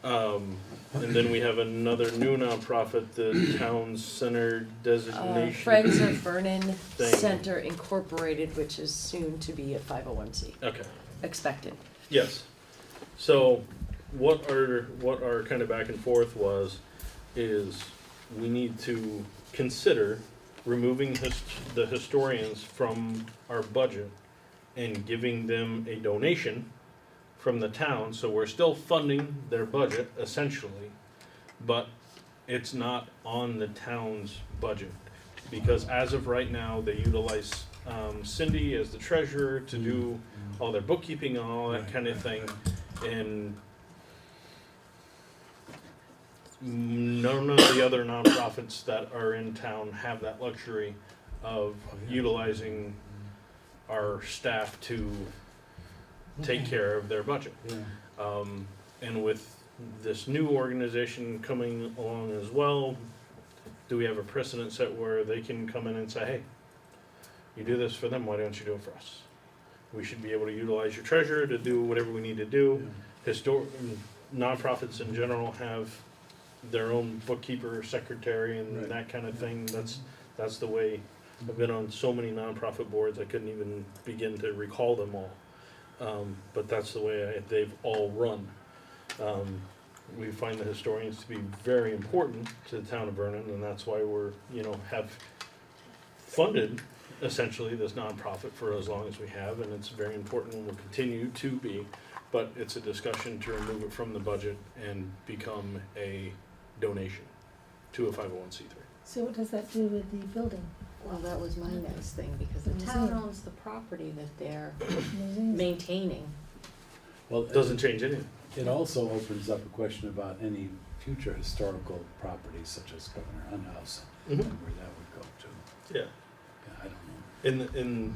And then we have another new nonprofit, the Town Center Designation. Friends of Vernon Thing. Center Incorporated, which is soon to be a 501c, Okay, expected. yes. So what our kind of back and forth is we need to consider removing the historians from our budget and giving them a donation from the town, so we're still funding their budget essentially, but it's not on the town's budget. Because as of right now, they utilize Cindy as the treasurer to do all their bookkeeping and all that kind of thing. And none of the other nonprofits that are in town have that luxury of utilizing our staff to take care of their budget. Yeah. And with this new organization coming along as well, do we have a precedent set where they can come in and say, hey, you do this for them, why don't you do it for us? We should be able to utilize your treasurer to do whatever we need to do. Nonprofits in general have their own bookkeeper, secretary, and Right. that kind of thing. That's the way. I've been on so many nonprofit boards, I couldn't even begin to recall them all. But that's the way they've all run. We find the historians to be very important to the town of Vernon, and that's why we're, have funded essentially this nonprofit for as long as we have, and it's very important and will continue to be. But it's a discussion to remove it from the budget and become a donation to a 501c3. So what does that do with the building, Well, that was my next thing, because the Museum. town owns the property that they're museums? maintaining. Well, Doesn't change anything. it also opens up a question about any future historical properties such as Governor Hunt House and Mhm. where that would go to. Yeah. Yeah, I don't know. And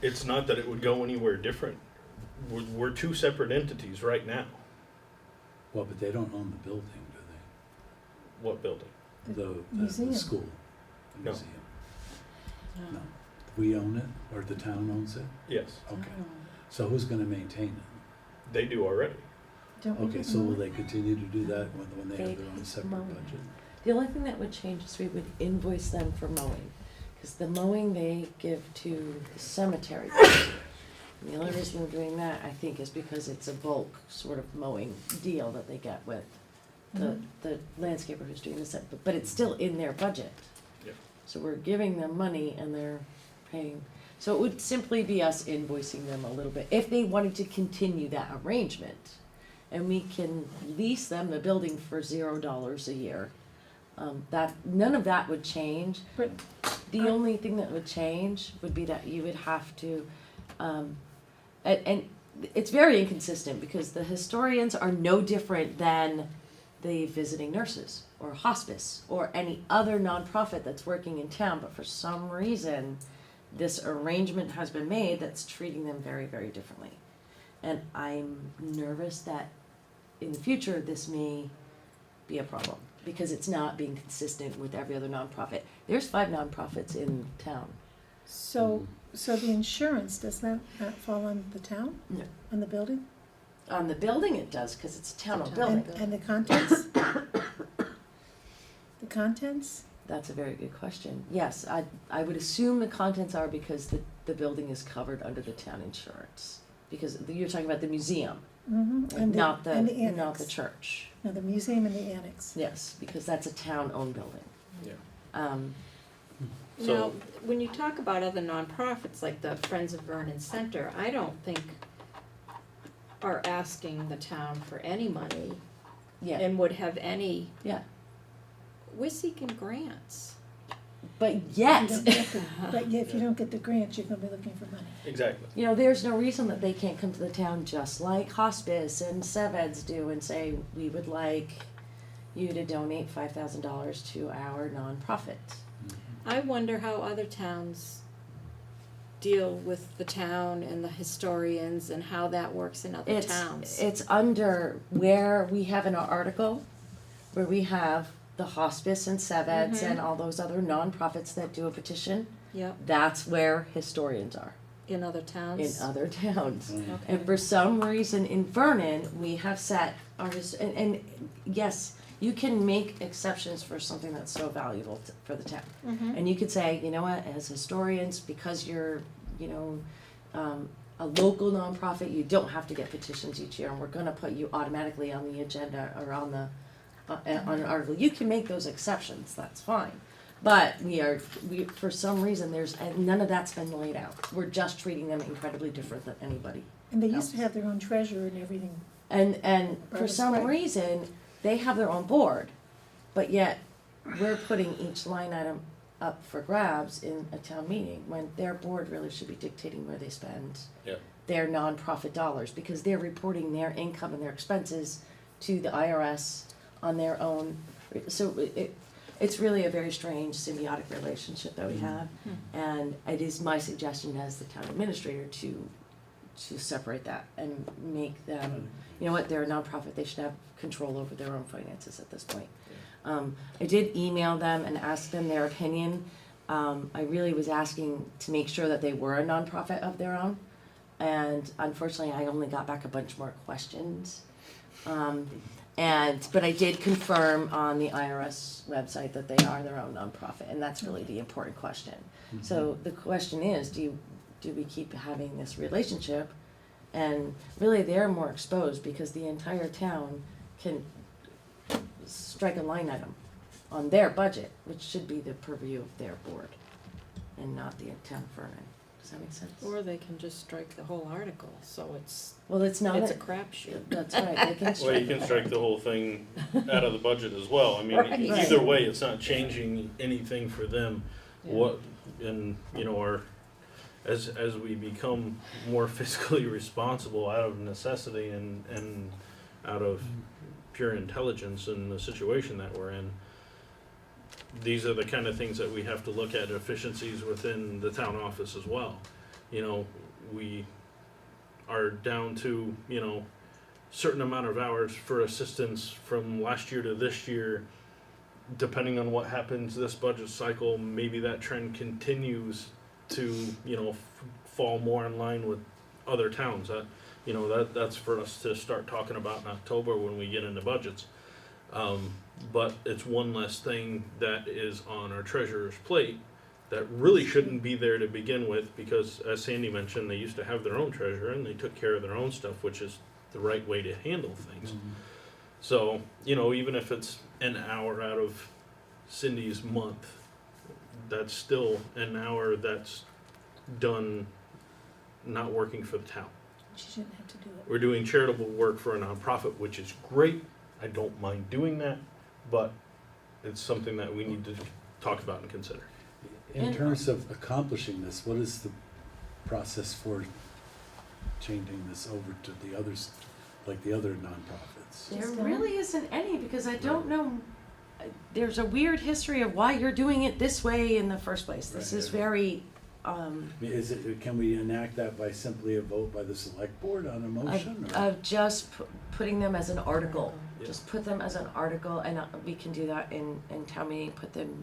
it's not that it would go anywhere different. We're two separate entities right now. Well, but they don't own the building, do What building? they? The Museum. school, the No. museum. No. We own it, or the town owns it? Yes, Okay. So who's gonna maintain it? they do already. Don't we Okay, get so will more? they continue to do that when they They have their own separate mowing. budget? The only thing that would change is we would invoice them for mowing, because the mowing they give to the cemetery. And the only reason we're doing that, I think, is because it's a bulk sort of mowing deal that they get with the landscaper who's doing this, but it's still in their budget. Yeah. So we're giving them money and they're paying, so it would simply be us invoicing them a little bit, if they wanted to continue that arrangement. And we can lease them the building for $0 a year. That, none of that would change. But The only thing that would change would be that you would have to, and it's very inconsistent, because the historians are no different than the visiting nurses or hospice or any other nonprofit that's working in town, but for some reason, this arrangement has been made that's treating them very, very differently. And I'm nervous that in the future, this may be a problem, because it's not being consistent with every other nonprofit. There's 5 nonprofits in town. So the insurance, does that not fall on the town, No. on the building? On the building it does, because it's a town-owned It's a town- building. And the contents? The contents? That's a very good question. Yes, I would assume the contents are because the building is covered under the town insurance. Because you're talking about the museum, Mm-hmm. like not And the not annex. the church. No, the museum and the annex. Yes, because that's a town-owned building. Yeah. Now, So, when you talk about other nonprofits, like the Friends of Vernon Center, I don't think are asking the town for any money Yeah, and would have any, yeah. we're seeking grants. But You yet, don't get the- But if you don't get the grant, you're gonna be looking for money. exactly. you know, there's no reason that they can't come to the town just like hospice and Seveds do and say, we would like you to donate $5,000 to our nonprofit. I wonder how other towns deal with the town and the historians and how that works in other towns. It's under where we have in our article, where we have the hospice and Seveds and all those other nonprofits that do a petition. Yep, That's where historians are, in other in towns. other towns. Mm. Okay. And for some reason in Vernon, we have set our, and yes, you can make exceptions for something that's so valuable for the town. Mhm. And you could say, you know what, as historians, because you're, a local nonprofit, you don't have to get petitions each year, and we're gonna put you automatically on the agenda or on the, on an article. You can make those exceptions, that's fine. But we, for some reason, and none of that's been laid out. We're just treating them incredibly different than anybody. And they used to have their own treasurer and everything. And for Right. some reason, they have their own board, but yet we're putting each line item up for grabs in a town meeting, when their board really should be dictating where they spend Yeah. their nonprofit dollars, because they're reporting their income and their expenses to the IRS on their own. So it's really a very strange symbiotic relationship that we have, and it is my suggestion as the town administrator to separate that and make them, you know what, they're a nonprofit, they should have control over their own finances at this point. I did email them and ask them their opinion. I really was asking to make sure that they were a nonprofit of their own, and unfortunately I only got back a bunch more questions. But I did confirm on the IRS website that they are their own nonprofit, and that's really the important question. So the question is, do we keep having this relationship? And really they're more exposed because the entire town can strike a line item on their budget, which should be the purview of their board and not the town of Vernon. Does that make sense? Or they can just strike the whole article, so it's Well, it's not. a crapshoot. That's right, they can strike. Well, you can strike the whole thing out of the budget as well. I mean, Right. either way, it's not changing anything for them. What, and, you know, as we become more fiscally responsible out of necessity and out of pure intelligence in the situation that we're in, these are the kind of things that we have to look at, efficiencies within the town office as well. You know, we are down to, you know, certain amount of hours for assistance from last year to this year. Depending on what happens this budget cycle, maybe that trend continues to, you know, fall more in line with other towns. You know, that's for us to start talking about in October when we get into budgets. But it's one less thing that is on our treasurer's plate that really shouldn't be there to begin with, because as Sandy mentioned, they used to have their own treasurer and they took care of their own stuff, which is the right way to handle things. So, you know, even if it's an hour out of Cindy's month, that's still an hour that's done not working for the town. She shouldn't have to do it. We're doing charitable work for a nonprofit, which is great. I don't mind doing that, but it's something that we need to talk about and consider. In terms of accomplishing this, what is the process for changing this over to the others, like the other nonprofits? There really isn't any, because I don't know, there's a weird history of why you're doing it this way in the first place. This is very, I mean, can we enact that by simply a vote by the select board on a motion? or- of just putting them as an article. Yeah. Just put them as an article, and we can do that in town meeting,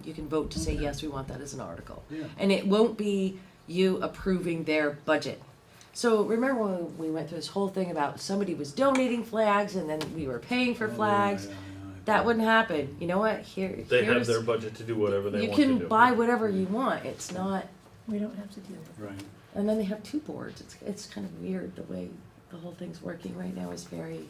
you can vote to say, Okay. yes, we want that as an article. Yeah. And it won't be you approving their budget. So remember when we went through this whole thing about somebody was donating flags and then we were paying for Oh, flags? yeah. That wouldn't happen. You know what? They have here's, their budget to do whatever they you want to do. can buy whatever you want. It's not, We don't have to deal with it. Right. and then they have two boards. It's kind of weird the way the whole thing's working right now. Is very,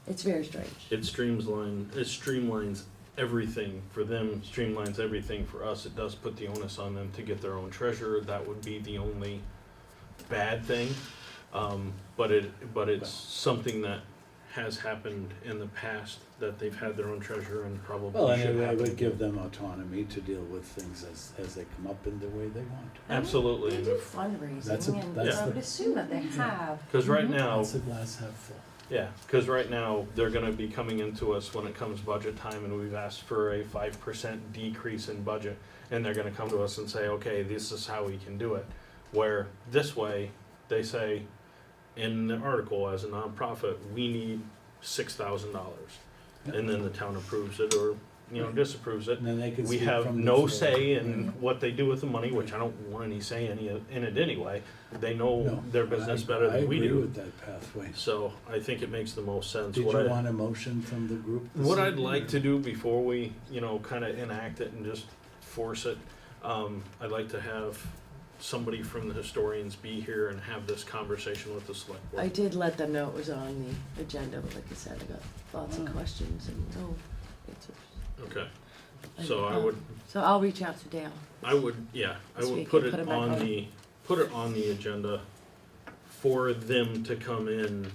it's very strange. It streamlines everything for them, streamlines everything for us. It does put the onus on them to get their own treasurer. That would be the only bad thing. But it's something that has happened in the past, that they've had their own treasurer and Well, probably should and I have. would give them autonomy to deal with things as they come up in the way they want. Absolutely. They do fundraising, That's and that's I the- would assume that they have. Because right now, That's a glass half full. yeah, because right now, they're gonna be coming into us when it comes budget time, and we've asked for a 5% decrease in budget, and they're gonna come to us and say, okay, this is how we can do it. Where this way, they say, in the article, as a nonprofit, we need $6,000. And then the town approves it or, you know, disapproves it. And then they can We speak have from the no floor. say in what they do with the money, which I don't want any say in it anyway. They know No, their business I- better than we I agree do. with that pathway. So I think it makes the most sense. Did What you I- want a motion from the group? this What I'd evening, like or- to do before we, you know, kind of enact it and just force it, I'd like to have somebody from the historians be here and have this conversation with the select I board. did let them know it was on the agenda, but like I said, I got lots of Oh. questions and no answers. Okay, so I would, So I'll reach out to Dale. I would This put week it and put it back on on. the agenda for them to come in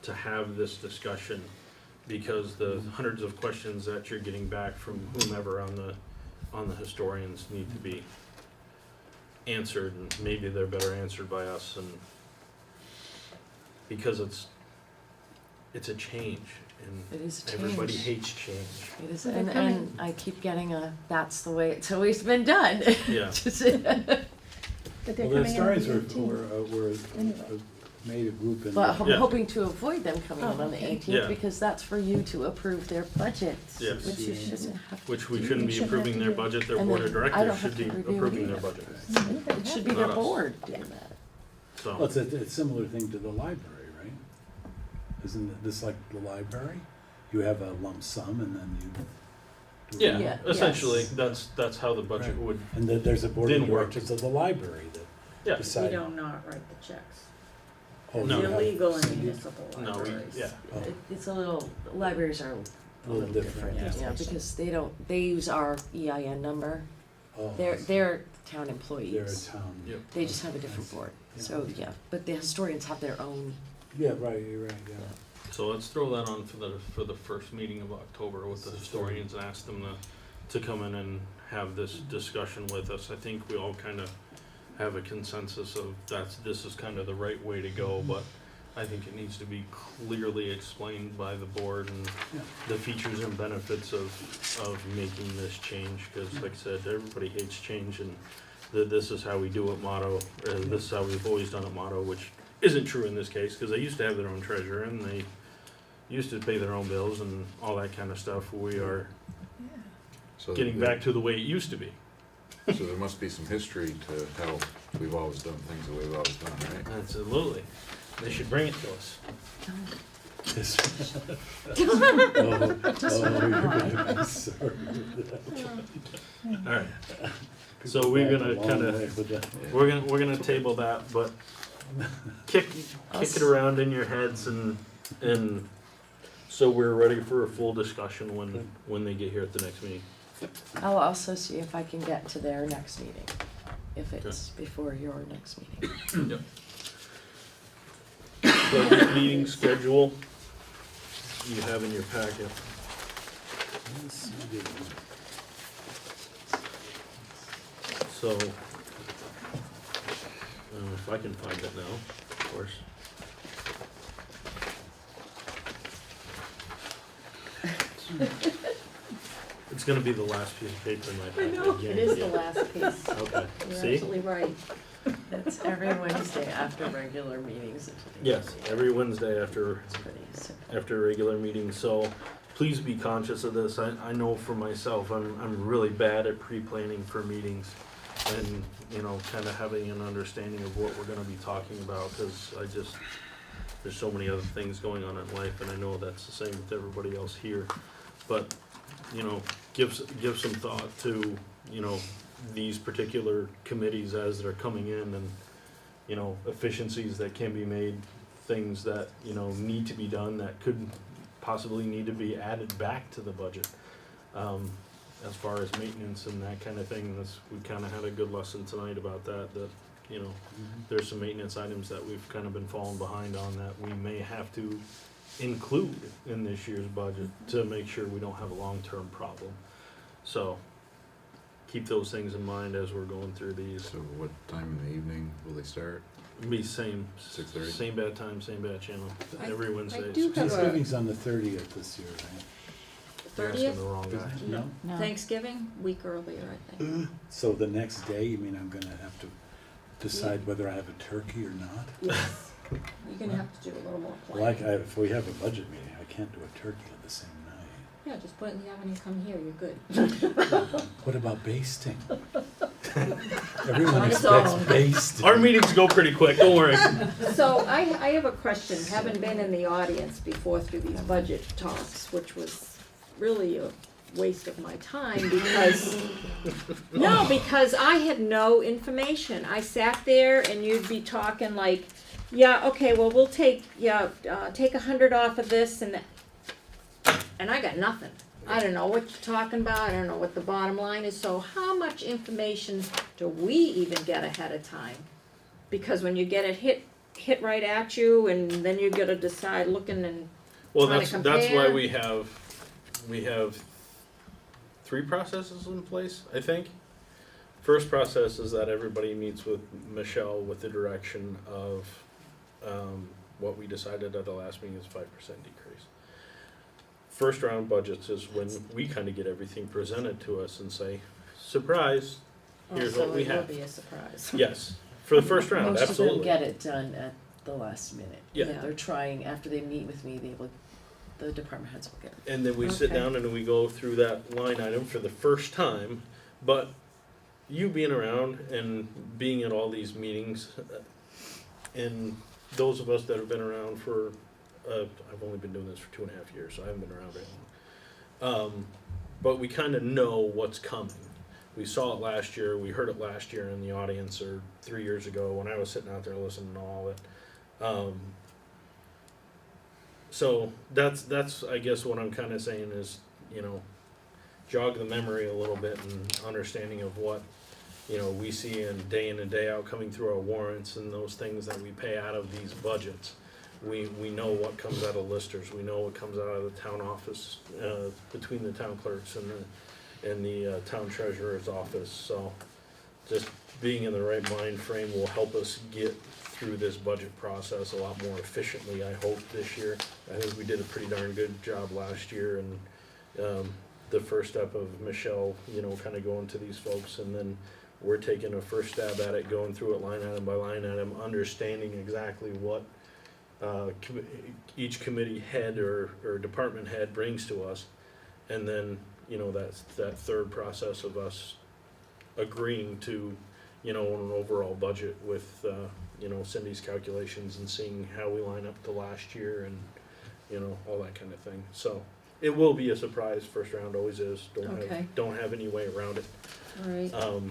to have this discussion, because the hundreds of questions that you're getting back from whomever on on the historians need to be answered, and maybe they're better answered by us, and because it's a change, and It is a change. everybody hates change. It is, Well, they're and coming. I keep getting that's the way it's always been done. Yeah. Just- But they're Well, the coming in on historians the 18th. were Anyway. made a group in. But I'm Yeah. hoping to avoid them coming in Oh, on the okay. 18th Yeah. because that's for you to approve their budgets. Yes. Which you shouldn't have to Which we do. shouldn't be shouldn't have approving to their do. budget, their And board then of I don't directors have should to be review it approving their either. budget, It should be Not their us. board doing that. Well, so, it's a similar thing to the library, right? Isn't this like the library? You have a lump sum and then you. do it. yeah, Yeah, essentially, yes. that's how the budget Right. would, And then there's a board of Didn't work. directors of the library that yeah, decide. We don't not write the checks. Oh, No. you It's have- illegal in municipal no, libraries. yeah. Oh, It's a little, libraries are a little different, yeah, because they use our EIN number. oh, They're town They're a employees. town. Yep. They just have a different board. So, yeah, but the historians have their own. Yeah, right, you're right, yeah. So let's throw that on for the first meeting of October with the historians, and ask them to come in and have this discussion with us. I think we all kind of have a consensus of this is kind of the right way to go, but I think it needs to be clearly explained by the board and Yeah. the features and benefits of making this change, because like I said, everybody hates change, and this is how we do it motto, this is how we've always done it motto, which isn't true in this case, because they used to have their own treasurer, and they used to pay their own bills and all that kind of stuff. We are So getting there- back to the way it used to be. So there must be some history to how we've always done things the way we've always done, right? Absolutely. They should bring it to us. Yes. You're gonna be sorry. All right. So we're gonna kinda, we're gonna table that, but kick it around in your heads and so we're ready for a full discussion when they get here at the next meeting. I'll also see if I can get to their next meeting, if it's before your next meeting. Yep. Budget meeting schedule, you have in your packet. So, if I can find it now, of course. It's gonna be the last piece of paper in my packet again. It is the yeah. last piece. Okay, You're see? absolutely right. It's every Wednesday after regular meetings. Yes, every Wednesday after It's pretty simple. after regular meetings, so please be conscious of this. I know for myself, I'm really bad at pre-planning for meetings and, you know, kind of having an understanding of what we're gonna be talking about, cause there's so many other things going on in life, and I know that's the same with everybody else here. But, you know, give some thought to, you know, these particular committees as they're coming in, and, you know, efficiencies that can be made, things that, you know, need to be done that could possibly need to be added back to the budget. As far as maintenance and that kind of thing, we kind of had a good lesson tonight about that, you know, there's some maintenance items that we've kind of been falling behind on that we may have to include in this year's budget to make sure we don't have a long-term problem. So, keep those things in mind as we're going through these. So what time in the evening will they start? Be same 6:30? Same bad time, same bad channel, every Wednesday. do have a- Thanksgiving's on the 30th this year, right? You're asking 30th? the wrong guy. No? No. Thanksgiving, week earlier, I think. So the next day, you mean I'm gonna have to decide whether I have a turkey or not? Yes. You're gonna have to do a little more Well, planning. if we have a budget meeting, I can't do a turkey on the same night. Yeah, just put it in the oven and come here, you're good. What about basting? Everyone On its expects own. basting. Our meetings go pretty quick, don't worry. So I have a question, having been in the audience before through these budget talks, which was really a waste of my time because, no, because I had no information. I sat there and you'd be talking like, yeah, okay, well, we'll take 100 off of this and that. And I got nothing. I don't know what you're talking about, I don't know what the bottom line is, so how much information do we even get ahead of time? Because when you get it hit right at you, and then you gotta decide looking and Well, trying to that's why compare. we have 3 processes in place, I think. First process is that everybody meets with Michelle with the direction of, what we decided at the last meeting is 5% decrease. First round budgets is when we kind of get everything presented to us and say, surprise, here's what we So it have. will be a surprise. Yes, for the first round, Most absolutely. of them get it done at the last minute. Yeah. They're trying, after they meet with me, the department heads will get it. And then we sit Okay. down and we go through that line item for the first time, but you being around and being at all these meetings, and those of us that have been around for, I've only been doing this for 2.5 years, so I haven't been around very long. But we kind of know what's coming. We saw it last year, we heard it last year in the audience, or 3 years ago when I was sitting out there listening to all of it. So that's I guess what I'm kind of saying is, you know, jog the memory a little bit and understanding of what, you know, we see in and day out coming through our warrants and those things that we pay out of these budgets. We know what comes out of listers, we know what comes out of the town office, between the town clerks and the town treasurer's office, so just being in the right mind frame will help us get through this budget process a lot more efficiently, I hope, this year. I think we did a pretty darn good job last year, and the first step of Michelle, you know, kind of going to these folks, and then we're taking a first stab at it, going through it line item by line item, understanding exactly what each committee head or department head brings to us, and then, you know, that third process of us agreeing to, you know, an overall budget with, you know, Cindy's calculations and seeing how we line up to last year and, you know, all that kind of thing. So it will be a surprise, first round always is, Okay. don't have any way around it. All right.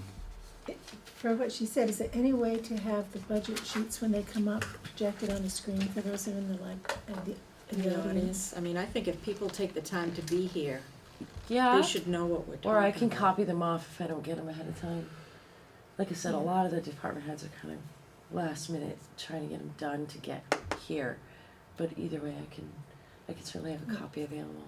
For what she said, is there any way to have the budget sheets when they come up projected on the screen for those who are in the audience? I mean, I think if people take the time to be here, Yeah. they should know what we're talking about. Or I can copy them off if I don't get them ahead of time. Like I said, a lot of the department heads are kind of last minute trying to get them done to get here. But either way, I can certainly have a copy available.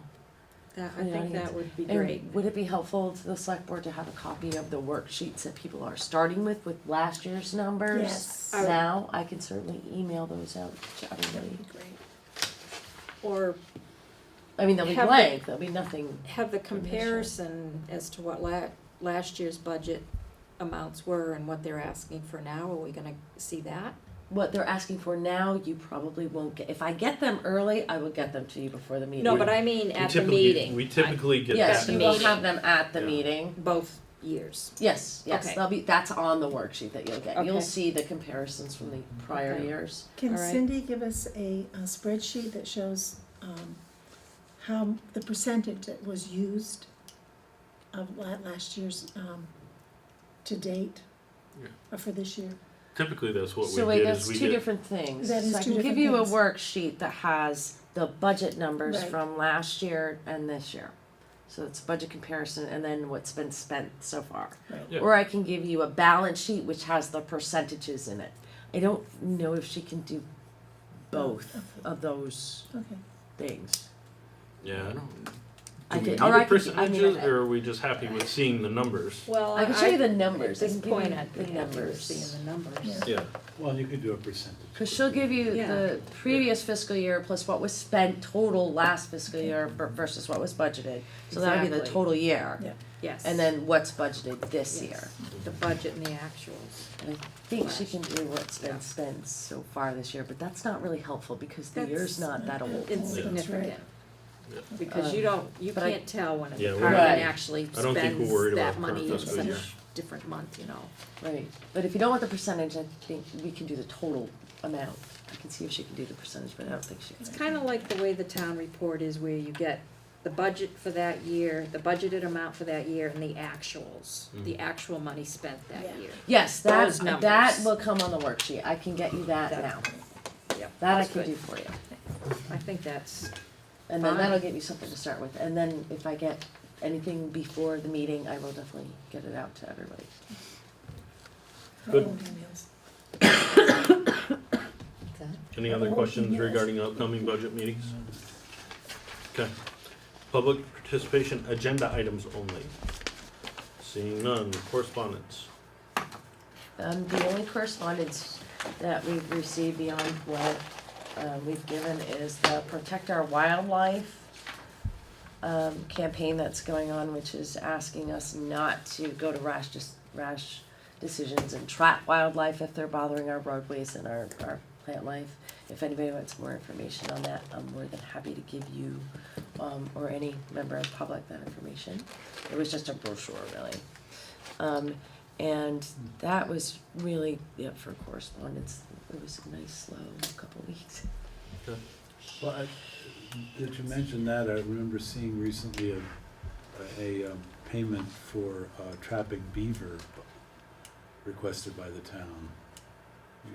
That, for I the think audience. that would be And great. would it be helpful to the select board to have a copy of the worksheets that people are starting with last year's numbers? Yes. Now, I can certainly email those out to everybody. That'd be great. Or I mean, they'll be Have the- blank, there'll be nothing. have the comparison as to what last year's budget amounts were and what they're asking for now. Are we gonna see that? What they're asking for now, you probably won't get. If I get them early, I will get them to you before the meeting. No, but I mean We at the typically- meeting. We typically get Yes, that. you the will meeting. have them at the Yeah. meeting. Both years. Yes, Okay. that's on the worksheet that you'll get. You'll Okay. see the comparisons from the prior Okay. years. Can All right. Cindy give us a spreadsheet that shows how the percentage that was used of last year's to date, Yeah. or for this year? Typically, that's what So we wait, did, that's is we two get, different things. That is So I two can give different you a things. worksheet that has the budget numbers Right. from last year and this year. So it's budget comparison and then what's been spent so far. Right. Yeah. Or I can give you a balance sheet which has the percentages in it. I don't know if she can do both of those Okay. things. yeah, I don't. I Do we could- need or the I could- I percentages, mean, or are we just happy with seeing the numbers? Well, I can show you the numbers. At I this can give you point, I'd the be happy with numbers. seeing the numbers. Yeah. Yeah. Well, you could do a percentage. Cause she'll give you Yeah. the previous fiscal year plus what was spent total last fiscal year versus what was budgeted. So that would be the Exactly. total year. Yeah. Yes. And then what's budgeted this Yes. year. The budget and the actuals. And I think she can do what's been spent so far this year, but that's not really helpful because the year's That's not that old. Insignificant. Yeah. Because you but I- can't tell when a Yeah, we're department Right. actually I don't think we're spends worried that about money in current fiscal year. such different month, you know. Right, but if you don't want the percentage, I think we can do the total amount. I can see if she can do the percentage, but I don't think she can. It's kinda like the way the town report is where you get the budget for that year, the budgeted amount for that year, and the actuals, the actual money spent that Yeah. year. Yes, Those that numbers. will come on the worksheet. I can get you that That- now. Yep, That I that's can good. do for you. I think that's, And then Fine. that'll give you something to start with. And then if I get anything before the meeting, I will definitely get it out to everybody. Good. Old emails. Any other questions regarding upcoming budget meetings? Okay. Public participation agenda items only. Seeing none, correspondence. The only correspondence that we've received beyond what we've given is the Protect Our Wildlife campaign that's going on, which is asking us not to go to rash decisions and trap wildlife if they're bothering our roadways and our plant life. If anybody wants more information on that, I'm more than happy to give you or any member of the public that information. It was just a brochure, really. And that was really it for correspondence. It was a nice, slow couple weeks. Well, did you mention that? I remember seeing recently a payment for trapping beaver requested by the town.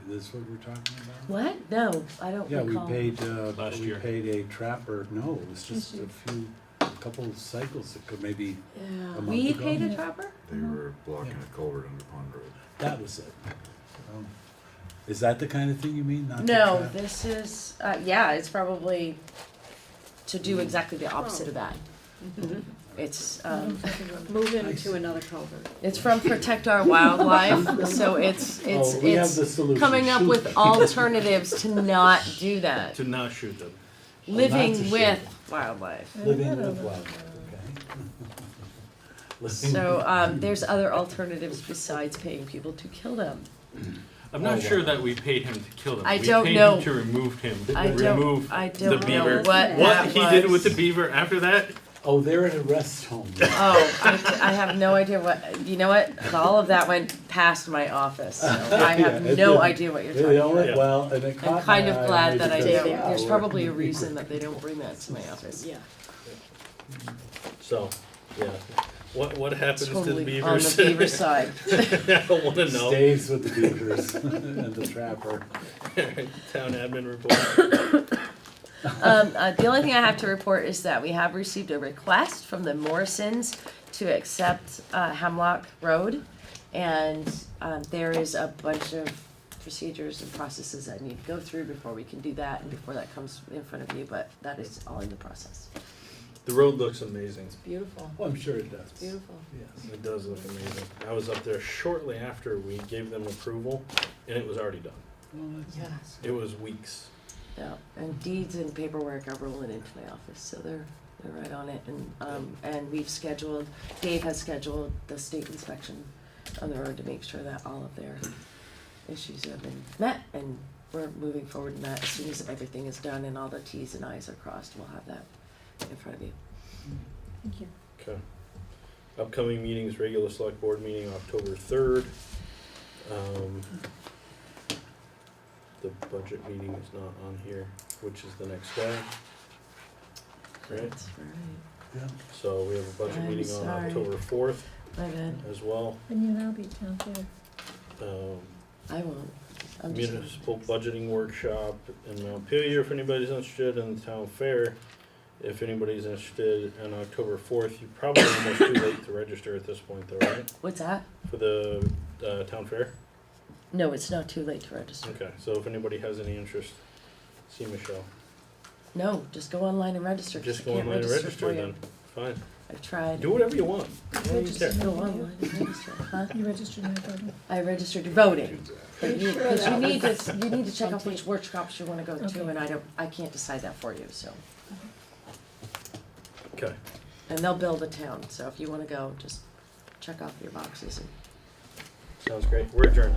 This is what we're talking about? What? No, I don't Yeah, recall. we paid, Last we year. paid a trapper, no, it was just a couple of cycles, it could maybe Yeah, month we ago. paid a trapper? They were blocking a culvert under Pond Road. That was it. Is that the kind of thing you mean, not to No, trap? this is, yeah, it's probably to do exactly the opposite of that. It's, Move into another culvert. it's from Protect Our Wildlife, so it's Oh, we have the solution. coming up Shoot with them. alternatives to not do that. To not shoot them. not to Living shoot with them. wildlife. Living with wildlife, okay. Living So, with- there's other alternatives besides paying people to kill them. I'm not Oh, sure wow. that we paid him to kill them. I We don't paid know. him to remove him. I Remove don't the know beaver. what What that he did was. with the beaver after that, Oh, they're at a rest home. Oh, I have no idea what, you know what, all of that went past my office, so I have Yeah, it no did. idea what you're They talking only- about. Well, and it I'm caught kind my of eye glad that I because, don't, wow, there's we're- probably a reason that they don't bring that to my office. Yeah. so, yeah. What happens to the Totally on beavers? the beaver side. I don't wanna know. Stays with the beavers and the trapper. Town admin report. The only thing I have to report is that we have received a request from the Morrisons to accept Hemlock Road. And there is a bunch of procedures and processes that need to go through before we can do that and before that comes in front of you, but that is all in the process. The road looks amazing. Beautiful, Oh, I'm sure it does. beautiful. Yes. It does look amazing. I was up there shortly after we gave them approval, and it was already done. Well, that's Yeah. nice. It was weeks. Yeah, and deeds and paperwork are rolling into my office, so they're right on it, and we've scheduled, Dave has scheduled the state inspection on the road to make sure that all of their issues have been met, and we're moving forward in that. As soon as everything is done and all the Ts and Is are crossed, we'll have that in front of you. Thank you. Okay. Upcoming meetings, regular select board meeting, October 3rd. The budget meeting is not on here, which is the next day. Right, That's right, Yeah. so we have a budget I'm meeting on sorry. October 4th my bad, as well. And you now be town fair. I won't, I'm just. Municipal budgeting workshop in Montpelier if anybody's interested, and the town fair if anybody's interested. On October 4th, you're probably almost too late to register at this point though, right? What's that? For the town fair? No, it's not too late to register. Okay, so if anybody has any interest, see Michelle. No, just go online and register, 'cause Just I go can't online and register register for you. then, fine. I've tried. Do whatever you want, I don't even care. Go online and register, huh? You registered my voting. I registered voting, but you, Sure, cause you that need was to, you need to check off which workshops you wanna go to, Okay. and I can't decide that for you, so. Okay, And they'll build a town, so if you wanna go, just check off your boxes and. sounds great, we're adjourned.